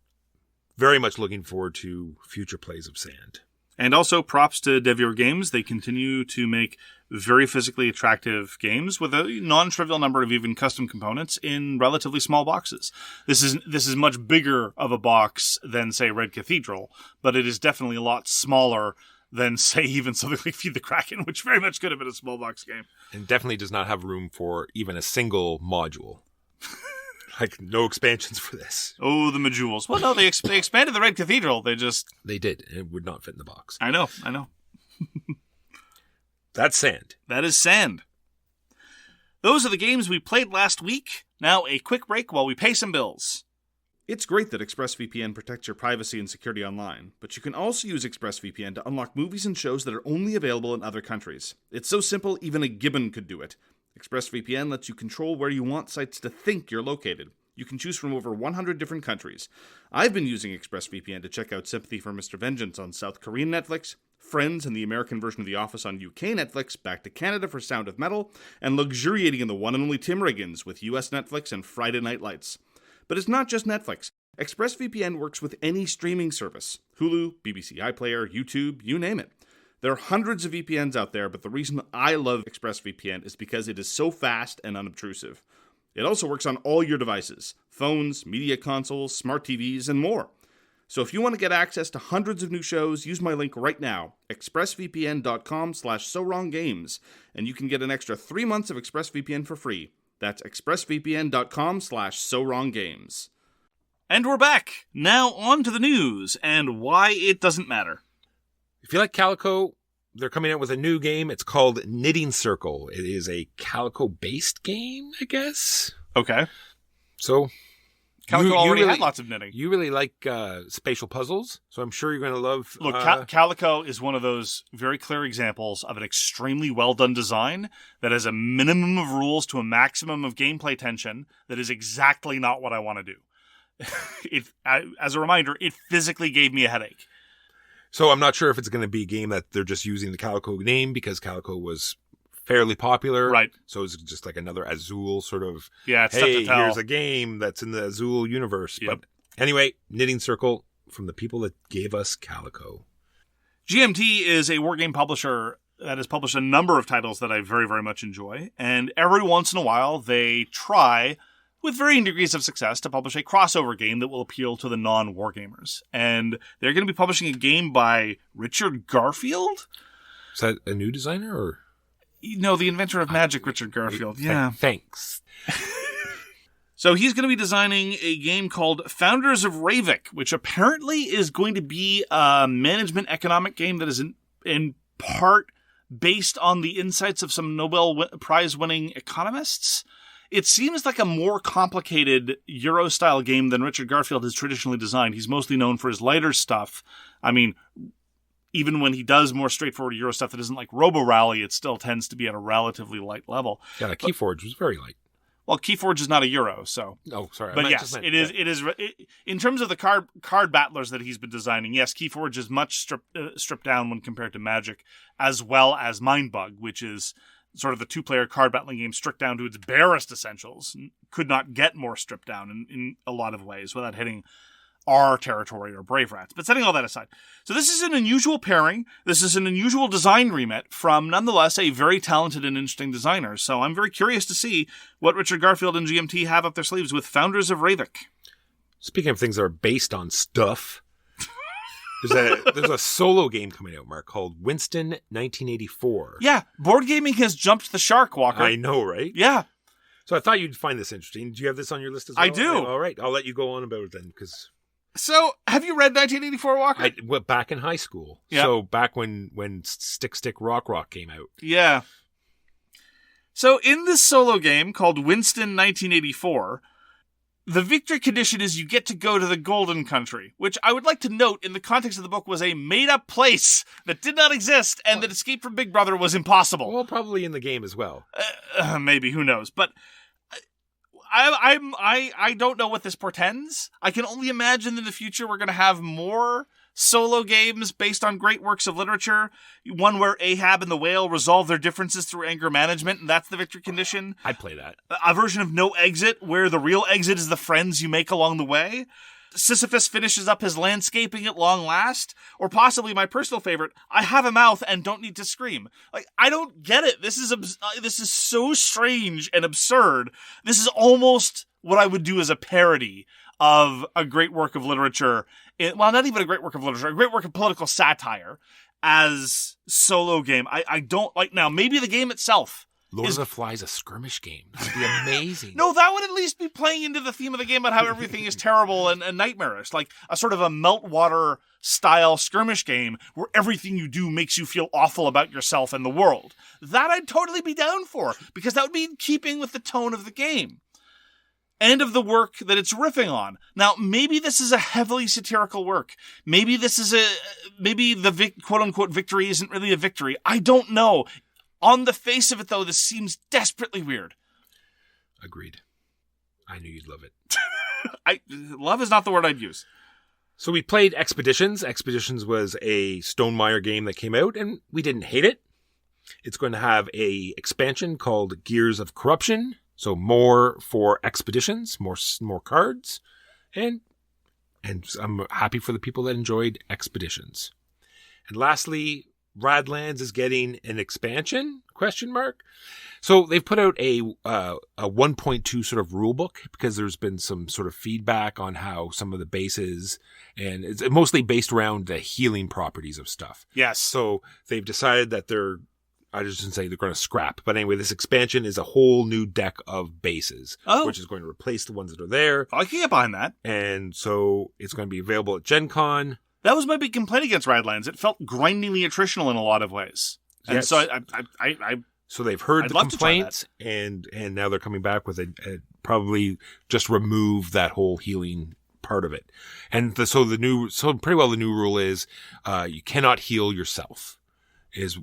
very much looking forward to future plays of Sand. And also props to Daviau Games. They continue to make very physically attractive games with a non-trivial number of even custom components in relatively small boxes. This is much bigger of a box than, say, Red Cathedral, but it is definitely a lot smaller than, say, even something like Feed the Kraken, which very much could have been a small box game. And definitely does not have room for even a single module. Like, no expansions for this. Oh, the modules. Well, no, they expanded the Red Cathedral. They did. It would not fit in the box. I know. That's Sand. That is Sand. Those are the games we played last week. Now, a quick break while we pay some bills. It's great that ExpressVPN protects your privacy and security online, but you can also use ExpressVPN to unlock movies and shows that are only available in other countries. It's so simple, even a gibbon could do it. ExpressVPN lets you control where you want sites to think you're located. You can choose from over 100 different countries. I've been using ExpressVPN to check out Sympathy for Mr. Vengeance on South Korean Netflix, Friends and the American version of The Office on UK Netflix, back to Canada for Sound of Metal, and luxuriating in the one and only Tim Riggins with US Netflix and Friday Night Lights. But it's not just Netflix. ExpressVPN works with any streaming service. Hulu, BBC iPlayer, YouTube, you name it. There are hundreds of VPNs out there, but the reason I love ExpressVPN is because it is so fast and unobtrusive. It also works on all your devices, phones, media consoles, smart TVs, and more. So if you want to get access to hundreds of new shows, use my link right now, expressvpn.com/SoWrongGames, and you can get an extra 3 months of ExpressVPN for free. That's expressvpn.com/SoWrongGames. And we're back. Now on to the news and why it doesn't matter. If you like Calico, they're coming out with a new game. It's called Knitting Circle. It is a Calico-based game, I guess. Okay. So, Calico already really, had lots of knitting. You really like spatial puzzles, so I'm sure you're going to love... Look, Calico is one of those very clear examples of an extremely well-done design that has a minimum of rules to a maximum of gameplay tension that is exactly not what I want to do. As a reminder, it physically gave me a headache. So I'm not sure if it's going to be a game that they're just using the Calico name because Calico was fairly popular. Right. So it's just like another Azul sort of, it's tough hey, to tell. here's a game that's in the Azul universe. Yep. But anyway, Knitting Circle from the people that gave us Calico. GMT is a wargame publisher that has published a number of titles that I very, very much enjoy. And every once in a while, they try, with varying degrees of success, to publish a crossover game that will appeal to the non-wargamers. And they're going to be publishing a game by Richard Garfield? Is that a new designer or... No, the inventor of magic, Richard Garfield. Yeah. Thanks. So he's going to be designing a game called Founders of Ravik, which apparently is going to be a management economic game that is in part based on the insights of some Nobel Prize-winning economists. It seems like a more complicated Euro-style game than Richard Garfield has traditionally designed. He's mostly known for his lighter stuff. I mean... Even when he does more straightforward Euro stuff that isn't like Robo Rally, it still tends to be at a relatively light level. Yeah, the Keyforge was very light. Well, Keyforge is not a Euro, so. Oh, sorry. But yes, it is. In terms of the card battlers that he's been designing, yes, Keyforge is much stripped down when compared to Magic, as well as Mindbug, which is sort of the two-player card battling game stripped down to its barest essentials. Could not get more stripped down in a lot of ways without hitting our territory or Brave Rats. But setting all that aside. So this is an unusual pairing. This is an unusual design remit from, nonetheless, a very talented and interesting designer. So I'm very curious to see what Richard Garfield and GMT have up their sleeves with Founders of Ravik. Speaking of things that are based on stuff, there's a solo game coming out, Mark, called Winston 1984. Yeah, board gaming has jumped the shark, Walker. I know, right? Yeah. So I thought you'd find this interesting. Do you have this on your list as well? I do. All right, I'll let you go on about it then, because... So, have you read 1984, Walker? I went back in high school. Yep. So back when Stick Rock came out. Yeah. So in this solo game called Winston 1984, the victory condition is you get to go to the Golden Country, which I would like to note in the context of the book was a made-up place that did not exist and that Escape from Big Brother was impossible. Well, probably in the game as well. Maybe, who knows? But... I don't know what this portends. I can only imagine in the future we're going to have more solo games based on great works of literature. One where Ahab and the whale resolve their differences through anger management, and that's the victory condition. I'd play that. A version of No Exit, where the real exit is the friends you make along the way. Sisyphus finishes up his landscaping at long last, or possibly my personal favorite, I have a mouth and don't need to scream. Like, I don't get it. This is so strange and absurd. This is almost what I would do as a parody of a great work of literature. Well, not even a great work of literature, a great work of political satire as solo game. I don't like, now, maybe the game itself Lord of the Flies, a skirmish game. That'd be amazing. No, that would at least be playing into the theme of the game about how everything is terrible and nightmarish. Like a sort of a Meltwater style skirmish game where everything you do makes you feel awful about yourself and the world. That I'd totally be down for, because that would be in keeping with the tone of the game and of the work that it's riffing on. Now, maybe this is a heavily satirical work. Maybe the quote unquote victory isn't really a victory. I don't know. On the face of it, though, this seems desperately weird. Agreed. I knew you'd love it. Love is not the word I'd use. So we played Expeditions. Expeditions was a Stonemaier game that came out, and we didn't hate it. It's going to have a expansion called Gears of Corruption. So more for Expeditions, more cards. And I'm happy for the people that enjoyed Expeditions. And lastly, Radlands is getting an expansion? ? So they've put out a 1.2 sort of rule book because there's been some sort of feedback on how some of the bases, and it's mostly based around the healing properties of stuff. Yes. So they've decided that I just didn't say they're going to scrap. But anyway, this expansion is a whole new deck of bases, which is going to replace the ones that are there. I can get behind that. And so it's going to be available at Gen Con. That was my big complaint against Radlands. It felt grindingly attritional in a lot of ways. And yes. so So they've heard the complaints, and now they're coming back with a probably just remove that whole healing part of it. And so pretty well the new rule is, you cannot heal yourself is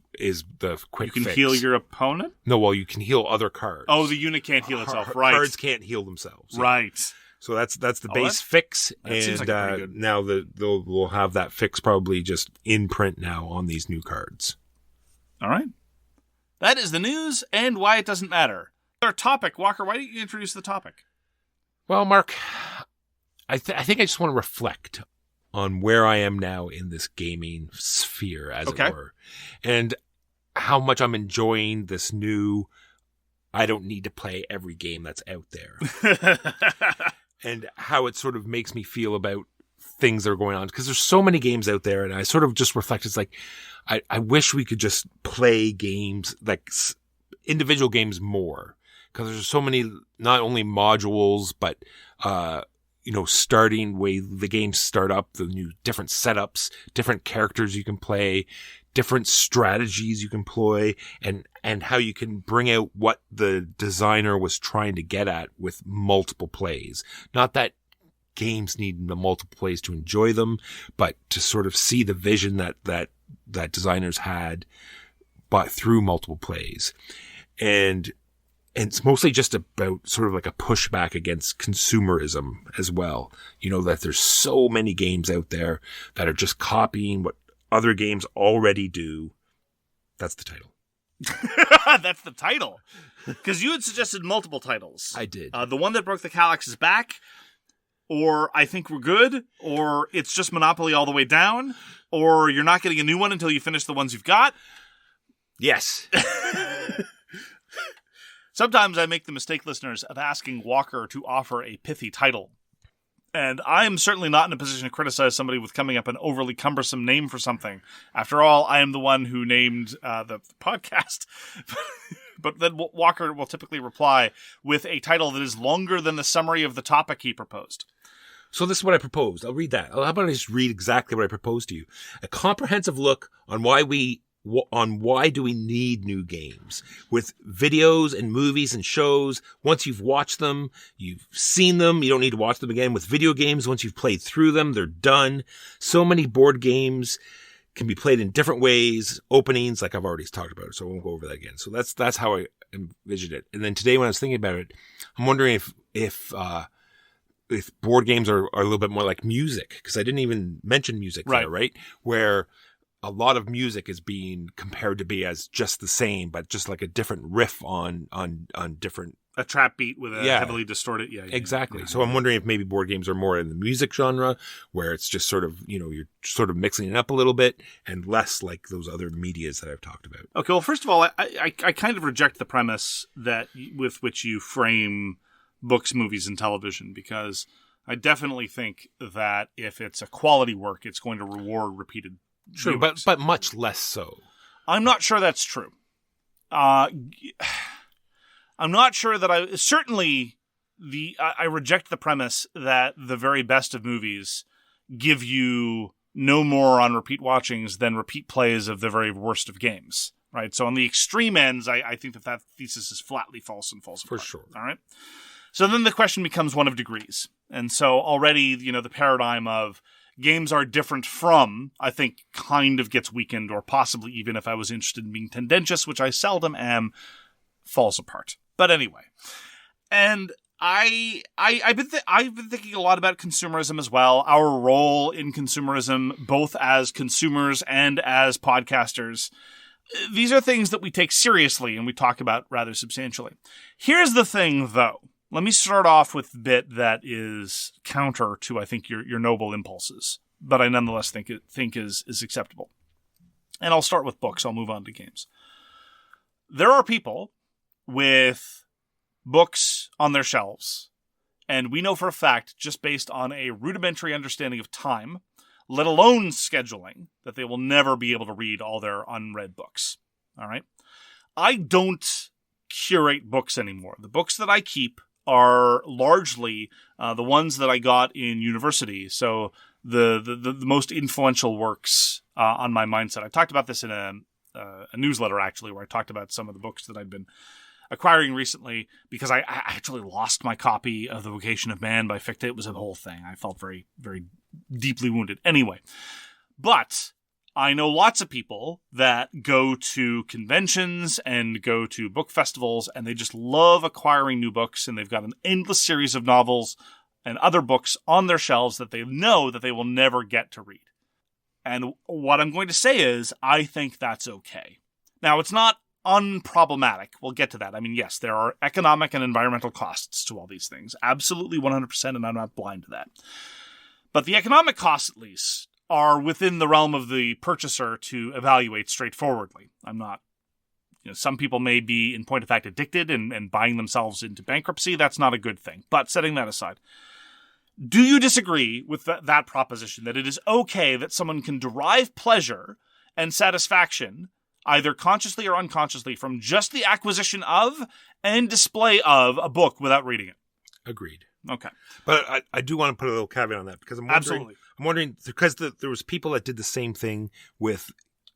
the quick fix. You can heal your opponent? No, well, you can heal other cards. Oh, the unit can't heal itself, right. Cards can't heal themselves. Yeah. Right. So that's the base fix. That seems like pretty good. Now we'll have that fix probably just in print now on these new cards. All right. That is the news and why it doesn't matter. Our topic, Walker, why don't you introduce the topic? Well, Mark, I think I just want to reflect on where I am now in this gaming sphere, as it were, and how much I'm enjoying this new, I don't need to play every game that's out there. And how it sort of makes me feel about things that are going on. Because there's so many games out there, and I sort of just reflect, it's like, I wish we could just play games, like individual games more. Because there's so many, not only modules, but, starting way the games start up, the new different setups, different characters you can play, different strategies you can employ, and how you can bring out what the designer was trying to get at with multiple plays. Not that games need the multiple plays to enjoy them, but to sort of see the vision that designers had, but through multiple plays. And it's mostly just about sort of like a pushback against consumerism as well. That there's so many games out there that are just copying what other games already do. That's the title. That's the title. Because you had suggested multiple titles. I did. The one that broke the Kallax is back, or I think we're good, or it's just Monopoly all the way down, or you're not getting a new one until you finish the ones you've got. Yes. Sometimes I make the mistake, listeners, of asking Walker to offer a pithy title. And I am certainly not in a position to criticize somebody with coming up an overly cumbersome name for something. After all, I am the one who named the podcast. But then Walker will typically reply with a title that is longer than the summary of the topic he proposed. So this is what I proposed. I'll read that. How about I just read exactly what I proposed to you? A comprehensive look on why do we need new games, with videos and movies and shows. Once you've watched them, you've seen them, you don't need to watch them again. With video games, once you've played through them, they're done. So many board games can be played in different ways, openings, like I've already talked about, so I won't go over that again. So that's how I envisioned it. And then today when I was thinking about it, I'm wondering if board games are a little bit more like music, because I didn't even mention music there, right? Where a lot of music is being compared to be as just the same, but just like a different riff on different. A trap beat with a heavily distorted. Yeah, exactly. So I'm wondering if maybe board games are more in the music genre, where it's just sort of, you're sort of mixing it up a little bit, and less like those other medias that I've talked about. Okay. Well, first of all, I kind of reject the premise that with which you frame books, movies, and television, because I definitely think that if it's a quality work, it's going to reward repeated. True, but much less so. I'm not sure that's true. I'm not sure that I reject the premise that the very best of movies give you no more on repeat watchings than repeat plays of the very worst of games, right? So on the extreme ends, I think that thesis is flatly false and false apart. For sure. All right. So then the question becomes one of degrees. And so already, the paradigm of games are different from, I think, kind of gets weakened, or possibly even, if I was interested in being tendentious, which I seldom am, falls apart. But anyway, and I've been thinking a lot about consumerism as well, our role in consumerism, both as consumers and as podcasters. These are things that we take seriously and we talk about rather substantially. Here's the thing, though. Let me start off with a bit that is counter to, I think, your noble impulses, but I nonetheless think is acceptable. And I'll start with books. I'll move on to games. There are people with books on their shelves, and we know for a fact, just based on a rudimentary understanding of time, let alone scheduling, that they will never be able to read all their unread books. All right? I don't curate books anymore. The books that I keep are largely the ones that I got in university. So the most influential works on my mindset. I talked about this in a newsletter, actually, where I talked about some of the books that I've been acquiring recently because I actually lost my copy of The Vocation of Man by Fichte. It was a whole thing. I felt very, very deeply wounded. Anyway, but I know lots of people that go to conventions and go to book festivals, and they just love acquiring new books, and they've got an endless series of novels and other books on their shelves that they know that they will never get to read. And what I'm going to say is, I think that's okay. Now, it's not unproblematic. We'll get to that. I mean, yes, there are economic and environmental costs to all these things. Absolutely 100%, and I'm not blind to that. But the economic costs, at least, are within the realm of the purchaser to evaluate straightforwardly. I'm not, some people may be, in point of fact, addicted and buying themselves into bankruptcy. That's not a good thing. But setting that aside, do you disagree with that proposition that it is okay that someone can derive pleasure and satisfaction, either consciously or unconsciously, from just the acquisition of and display of a book without reading it? Agreed. Okay. But I do want to put a little caveat on that, because I'm wondering because there was people that did the same thing with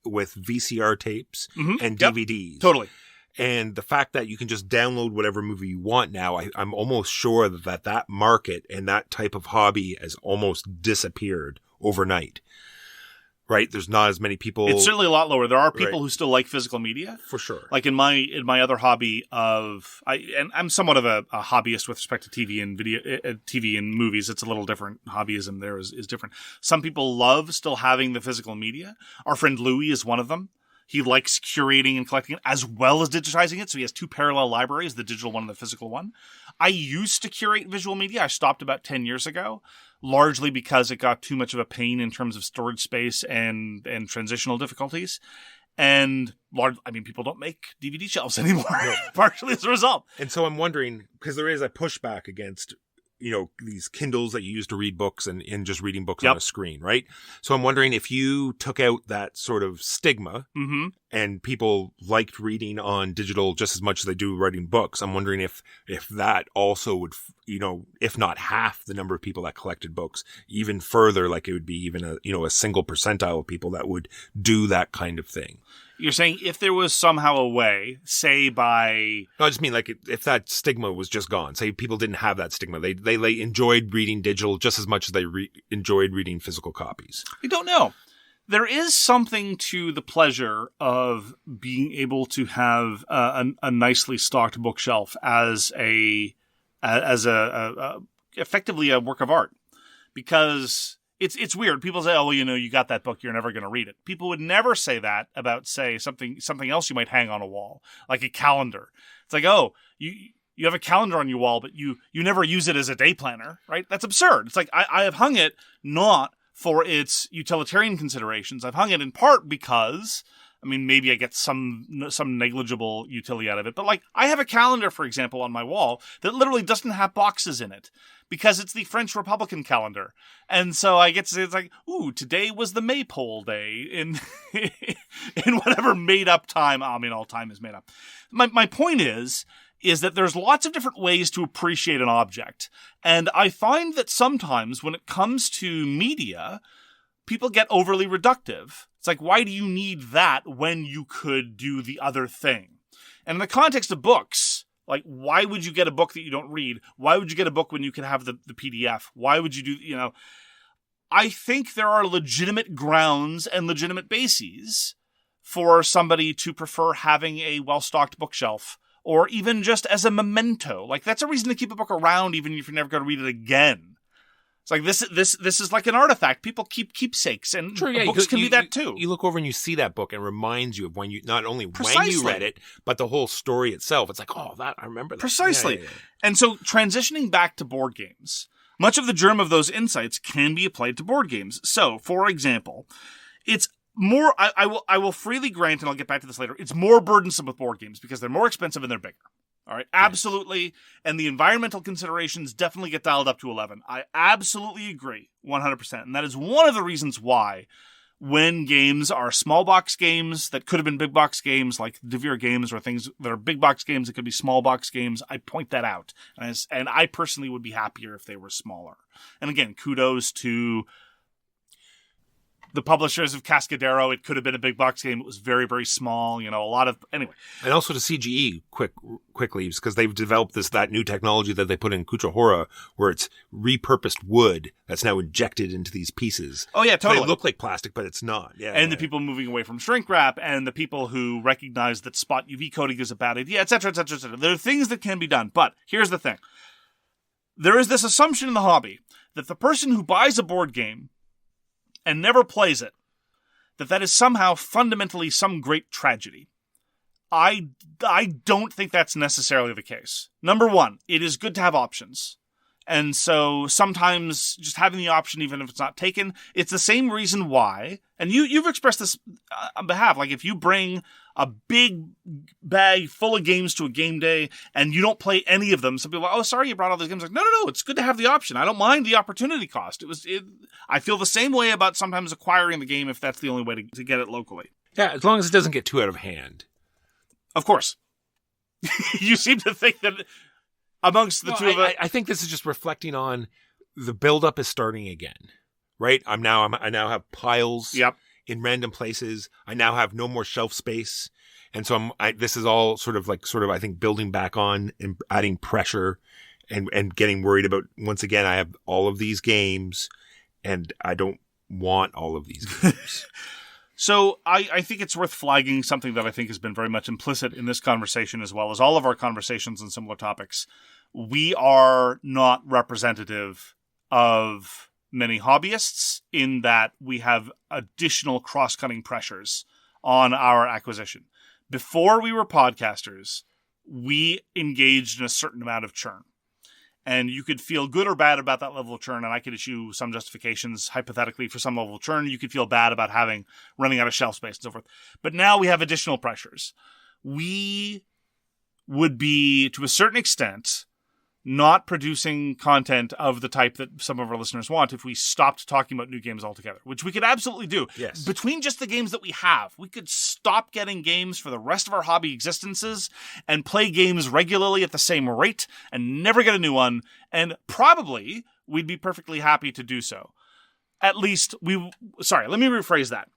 VCR tapes and DVDs. Yep, totally. And the fact that you can just download whatever movie you want now, I'm almost sure that market and that type of hobby has almost disappeared overnight. Right? There's not as many people. It's certainly a lot lower. There are people who still like physical media. For sure. Like in my other hobby I'm somewhat of a hobbyist with respect to TV and video, TV and movies. It's a little different. Hobbyism there is different. Some people love still having the physical media. Our friend Louis is one of them. He likes curating and collecting it as well as digitizing it. So he has two parallel libraries, the digital one and the physical one. I used to curate visual media. I stopped about 10 years ago, largely because it got too much of a pain in terms of storage space and transitional difficulties. And people don't make DVD shelves anymore, partially as a result. And so I'm wondering, because there is a pushback against these Kindles that you use to read books and just reading books on a screen, right? So I'm wondering if you took out that sort of stigma and people liked reading on digital just as much as they do writing books. I'm wondering if that also would, if not half the number of people that collected books, even further, like it would be even a single percentile of people that would do that kind of thing. You're saying if there was somehow a way, say by... No, I just mean like if that stigma was just gone. Say people didn't have that stigma. They enjoyed reading digital just as much as they enjoyed reading physical copies. I don't know. There is something to the pleasure of being able to have a nicely stocked bookshelf as effectively a work of art, because it's weird. People say, "Oh, well, you got that book, you're never going to read it." People would never say that about, say, something else you might hang on a wall, like a calendar. It's like, oh, you have a calendar on your wall, but you never use it as a day planner, right? That's absurd. It's like I have hung it not for its utilitarian considerations. I've hung it in part because, maybe I get some negligible utility out of it. But like, I have a calendar, for example, on my wall that literally doesn't have boxes in it because it's the French Republican calendar. And so I get to say, it's like, ooh, today was the Maypole Day in whatever made up time. All time is made up. My point is that there's lots of different ways to appreciate an object. And I find that sometimes when it comes to media, people get overly reductive. It's like, why do you need that when you could do the other thing? And in the context of books, like, why would you get a book that you don't read? Why would you get a book when you can have the PDF? Why would you do, I think there are legitimate grounds and legitimate bases for somebody to prefer having a well-stocked bookshelf, or even just as a memento. Like, that's a reason to keep a book around even if you're never going to read it again. It's like, this is like an artifact. People keep keepsakes, and books can be that too. You look over and you see that book and it reminds you of when you, not only when you read it, but the whole story itself. It's like, oh, that, I remember that. Precisely. Yeah. And so transitioning back to board games, much of the germ of those insights can be applied to board games. So, for example, it's more, I will freely grant, and I'll get back to this later, it's more burdensome with board games because they're more expensive and they're bigger. All right, absolutely. Yes. And the environmental considerations definitely get dialed up to 11. I absolutely agree, 100%. And that is one of the reasons why, when games are small box games that could have been big box games, like Daviau games, or things that are big box games that could be small box games, I point that out. And I personally would be happier if they were smaller. And again, kudos to the publishers of Cascadero. It could have been a big box game. It was very, very small. Anyway. And also to CGE quickly, because they've developed that new technology that they put in Kuchahora, where it's repurposed wood that's now injected into these pieces. Oh yeah, totally. So they look like plastic, but it's not. Yeah. And the people moving away from shrink wrap, and the people who recognize that spot UV coating is a bad idea, et cetera, et cetera, et cetera. There are things that can be done, but here's the thing. There is this assumption in the hobby that the person who buys a board game and never plays it, that is somehow fundamentally some great tragedy. I don't think that's necessarily the case. Number one, it is good to have options. And so sometimes just having the option, even if it's not taken, it's the same reason why. And you've expressed this on behalf. Like if you bring a big bag full of games to a game day and you don't play any of them, some people are like, oh, sorry, you brought all those games. Like, no. It's good to have the option. I don't mind the opportunity cost. I feel the same way about sometimes acquiring the game if that's the only way to get it locally. Yeah, as long as it doesn't get too out of hand. Of course. You seem to think that amongst the two of us. I think this is just reflecting on the buildup is starting again, right? I now have piles in random places. I now have no more shelf space. And so this is all sort of I think building back on and adding pressure and getting worried about, once again, I have all of these games and I don't want all of these games. So I think it's worth flagging something that I think has been very much implicit in this conversation, as well as all of our conversations on similar topics. We are not representative of many hobbyists in that we have additional cross-cutting pressures on our acquisition. Before we were podcasters, we engaged in a certain amount of churn. And you could feel good or bad about that level of churn, and I could issue some justifications, hypothetically, for some level of churn. You could feel bad about running out of shelf space and so forth. But now we have additional pressures. We would be, to a certain extent, not producing content of the type that some of our listeners want if we stopped talking about new games altogether, which we could absolutely do. Yes. Between just the games that we have, we could stop getting games for the rest of our hobby existences and play games regularly at the same rate and never get a new one, and probably we'd be perfectly happy to do so. At least let me rephrase that.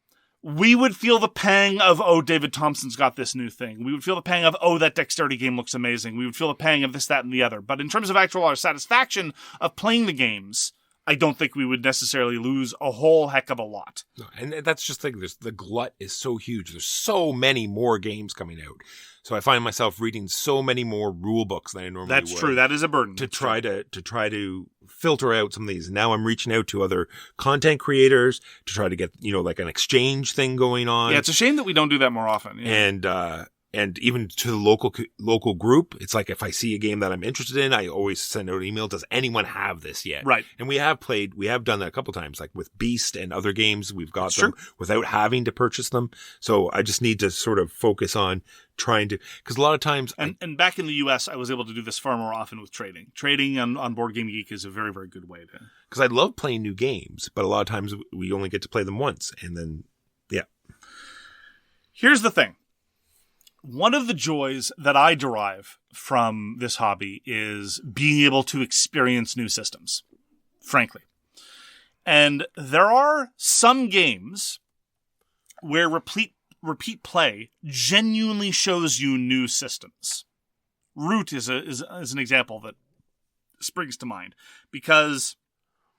We would feel the pang of, oh, David Thompson's got this new thing. We would feel the pang of, oh, that dexterity game looks amazing. We would feel the pang of this, that, and the other. But in terms of our satisfaction of playing the games, I don't think we would necessarily lose a whole heck of a lot. No, and that's just the thing. The glut is so huge. There's so many more games coming out. So I find myself reading so many more rule books than I normally would. That's true. That is a burden. To try to filter out some of these. Now I'm reaching out to other content creators to try to get, like an exchange thing going on. Yeah, it's a shame that we don't do that more often. Yeah. And even to the local group, it's like if I see a game that I'm interested in, I always send out an email. Does anyone have this yet? Right. And we have done that a couple times, like with Beast and other games. We've got them without having to purchase them. So I just need to sort of focus on trying to, because a lot of times. And back in the US, I was able to do this far more often with trading. Trading on Board Game Geek is a very, very good way to. Because I love playing new games, but a lot of times we only get to play them once. And then, yeah. Here's the thing. One of the joys that I derive from this hobby is being able to experience new systems, frankly. And there are some games where repeat play genuinely shows you new systems. Root is an example that springs to mind, because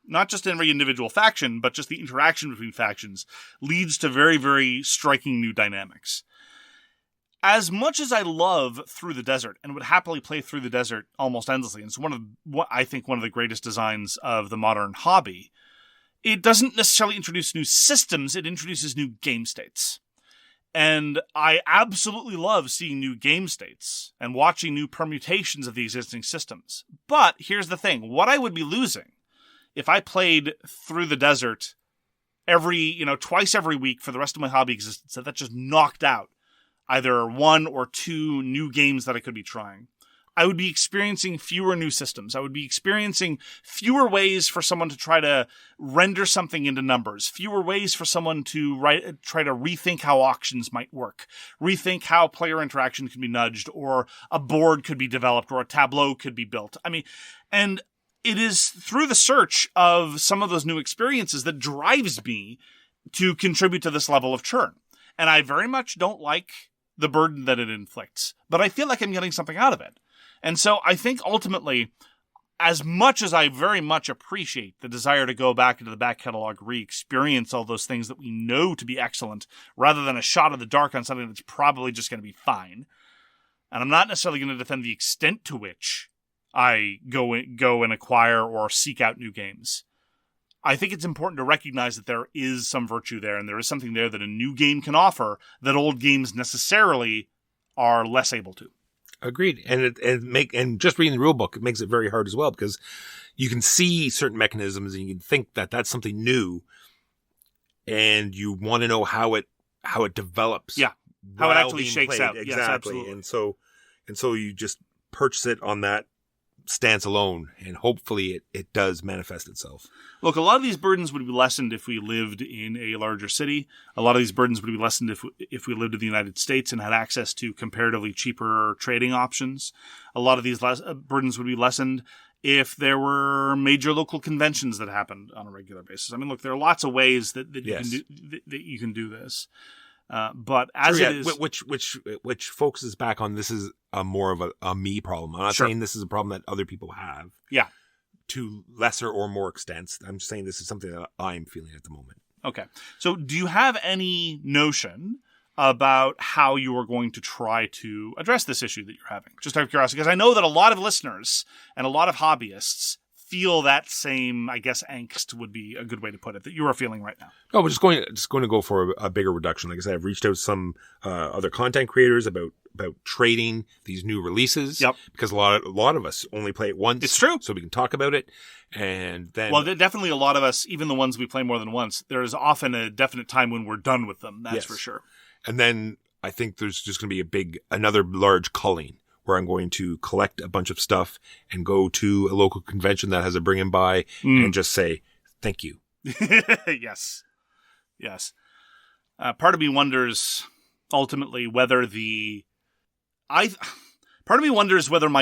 not just every individual faction, but just the interaction between factions leads to very, very striking new dynamics. As much as I love Through the Desert and would happily play Through the Desert almost endlessly, and it's one of the greatest designs of the modern hobby, it doesn't necessarily introduce new systems, it introduces new game states. And I absolutely love seeing new game states and watching new permutations of the existing systems. But here's the thing, what I would be losing if I played Through the Desert twice every week for the rest of my hobby existence, that just knocked out either one or two new games that I could be trying, I would be experiencing fewer new systems. I would be experiencing fewer ways for someone to try to render something into numbers, fewer ways for someone to try to rethink how auctions might work, rethink how player interaction can be nudged, or a board could be developed, or a tableau could be built. And it is through the search of some of those new experiences that drives me to contribute to this level of churn. And I very much don't like the burden that it inflicts, but I feel like I'm getting something out of it. And so I think ultimately, as much as I very much appreciate the desire to go back into the back catalog, re-experience all those things that we know to be excellent, rather than a shot of the dark on something that's probably just going to be fine. And I'm not necessarily going to defend the extent to which I go and acquire or seek out new games. I think it's important to recognize that there is some virtue there, and there is something there that a new game can offer that old games necessarily are less able to. Agreed. And just reading the rule book, it makes it very hard as well, because you can see certain mechanisms and you can think that that's something new, and you want to know how it develops. Yeah. How it actually shakes out. Exactly. Yes, absolutely. And so you just purchase it on that stance alone, and hopefully it does manifest itself. Look, a lot of these burdens would be lessened if we lived in a larger city. A lot of these burdens would be lessened if we lived in the United States and had access to comparatively cheaper trading options. A lot of these burdens would be lessened if there were major local conventions that happened on a regular basis. I mean, look, there are lots of ways that you can do this. But as it is, which focuses back on this is more of a me problem. I'm not saying this is a problem that other people have. Yeah. To lesser or more extents. I'm just saying this is something that I'm feeling at the moment. Okay. So do you have any notion about how you are going to try to address this issue that you're having? Just out of curiosity, because I know that a lot of listeners and a lot of hobbyists feel that same, I guess, angst would be a good way to put it, that you are feeling right now. No, we're just going to go for a bigger reduction. Like I said, I've reached out to some other content creators about trading these new releases. Yep. Because a lot of us only play it once. It's true. So we can talk about it. And then... Well, definitely a lot of us, even the ones we play more than once, there is often a definite time when we're done with them. That's for sure. And then I think there's just going to be another large culling, where I'm going to collect a bunch of stuff and go to a local convention that has a bring and buy and just say, thank you. Yes. Part of me wonders ultimately whether my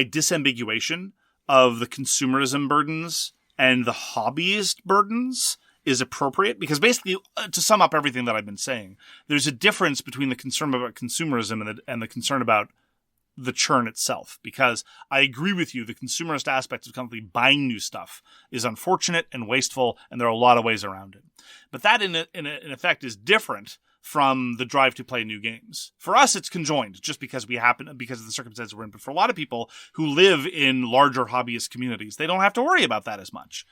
disambiguation of the consumerism burdens and the hobbyist burdens is appropriate, because basically, to sum up everything that I've been saying, there's a difference between the concern about consumerism and the concern about the churn itself, because I agree with you, the consumerist aspect of constantly buying new stuff is unfortunate and wasteful, and there are a lot of ways around it. But that, in effect, is different from the drive to play new games. For us, it's conjoined, just because of the circumstances we're in. But for a lot of people who live in larger hobbyist communities, they don't have to worry about that as much.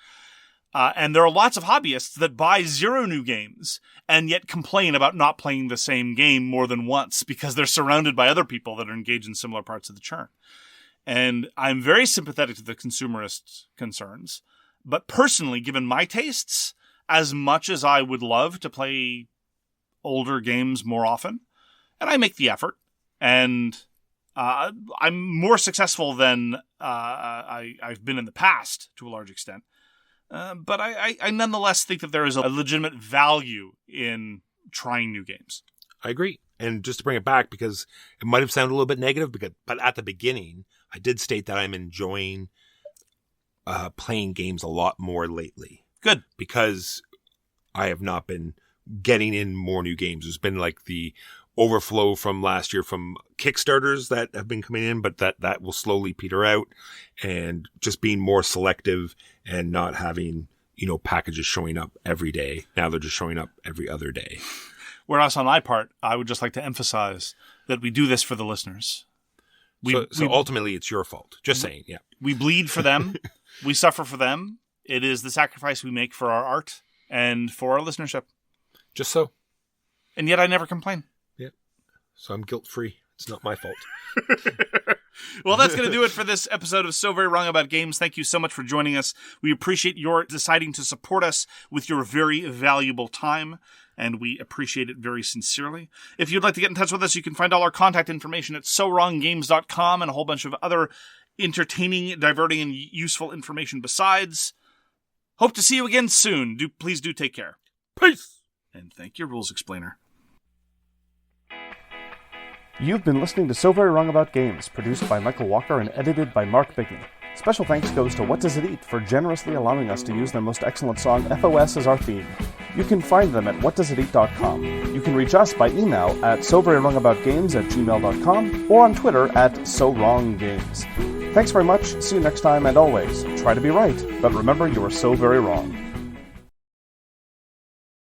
And there are lots of hobbyists that buy 0 new games and yet complain about not playing the same game more than once because they're surrounded by other people that are engaged in similar parts of the churn. And I'm very sympathetic to the consumerist concerns. But personally, given my tastes, as much as I would love to play older games more often, and I make the effort, and I'm more successful than I've been in the past to a large extent. But I nonetheless think that there is a legitimate value in trying new games. I agree. And just to bring it back, because it might have sounded a little bit negative, but at the beginning, I did state that I'm enjoying playing games a lot more lately. Good. Because I have not been getting in more new games. There's been like the overflow from last year from Kickstarters that have been coming in, but that will slowly peter out, and just being more selective and not having, packages showing up every day. Now they're just showing up every other day. Whereas on my part, I would just like to emphasize that we do this for the listeners. So ultimately it's your fault. Just saying. Yeah. We bleed for them. We suffer for them. It is the sacrifice we make for our art and for our listenership. Just so. And yet I never complain. So I'm guilt-free. It's not my fault. Well, that's going to do it for this episode of So Very Wrong About Games. Thank you so much for joining us. We appreciate your deciding to support us with your very valuable time, and we appreciate it very sincerely. If you'd like to get in touch with us, you can find all our contact information at sowronggames.com and a whole bunch of other entertaining, diverting, and useful information besides. Hope to see you again soon. Please do take care. Peace! And thank you, Rules Explainer. You've been listening to So Very Wrong About Games, produced by Michael Walker and edited by Mark Bigney. Special thanks goes to What Does It Eat for generously allowing us to use their most excellent song, FOS, as our theme. You can find them at whatdoesiteat.com. You can reach us by email at soverywrongaboutgames@gmail.com or on Twitter at SoWrongGames. Thanks very much, see you next time, and always, try to be right, but remember you are so very wrong.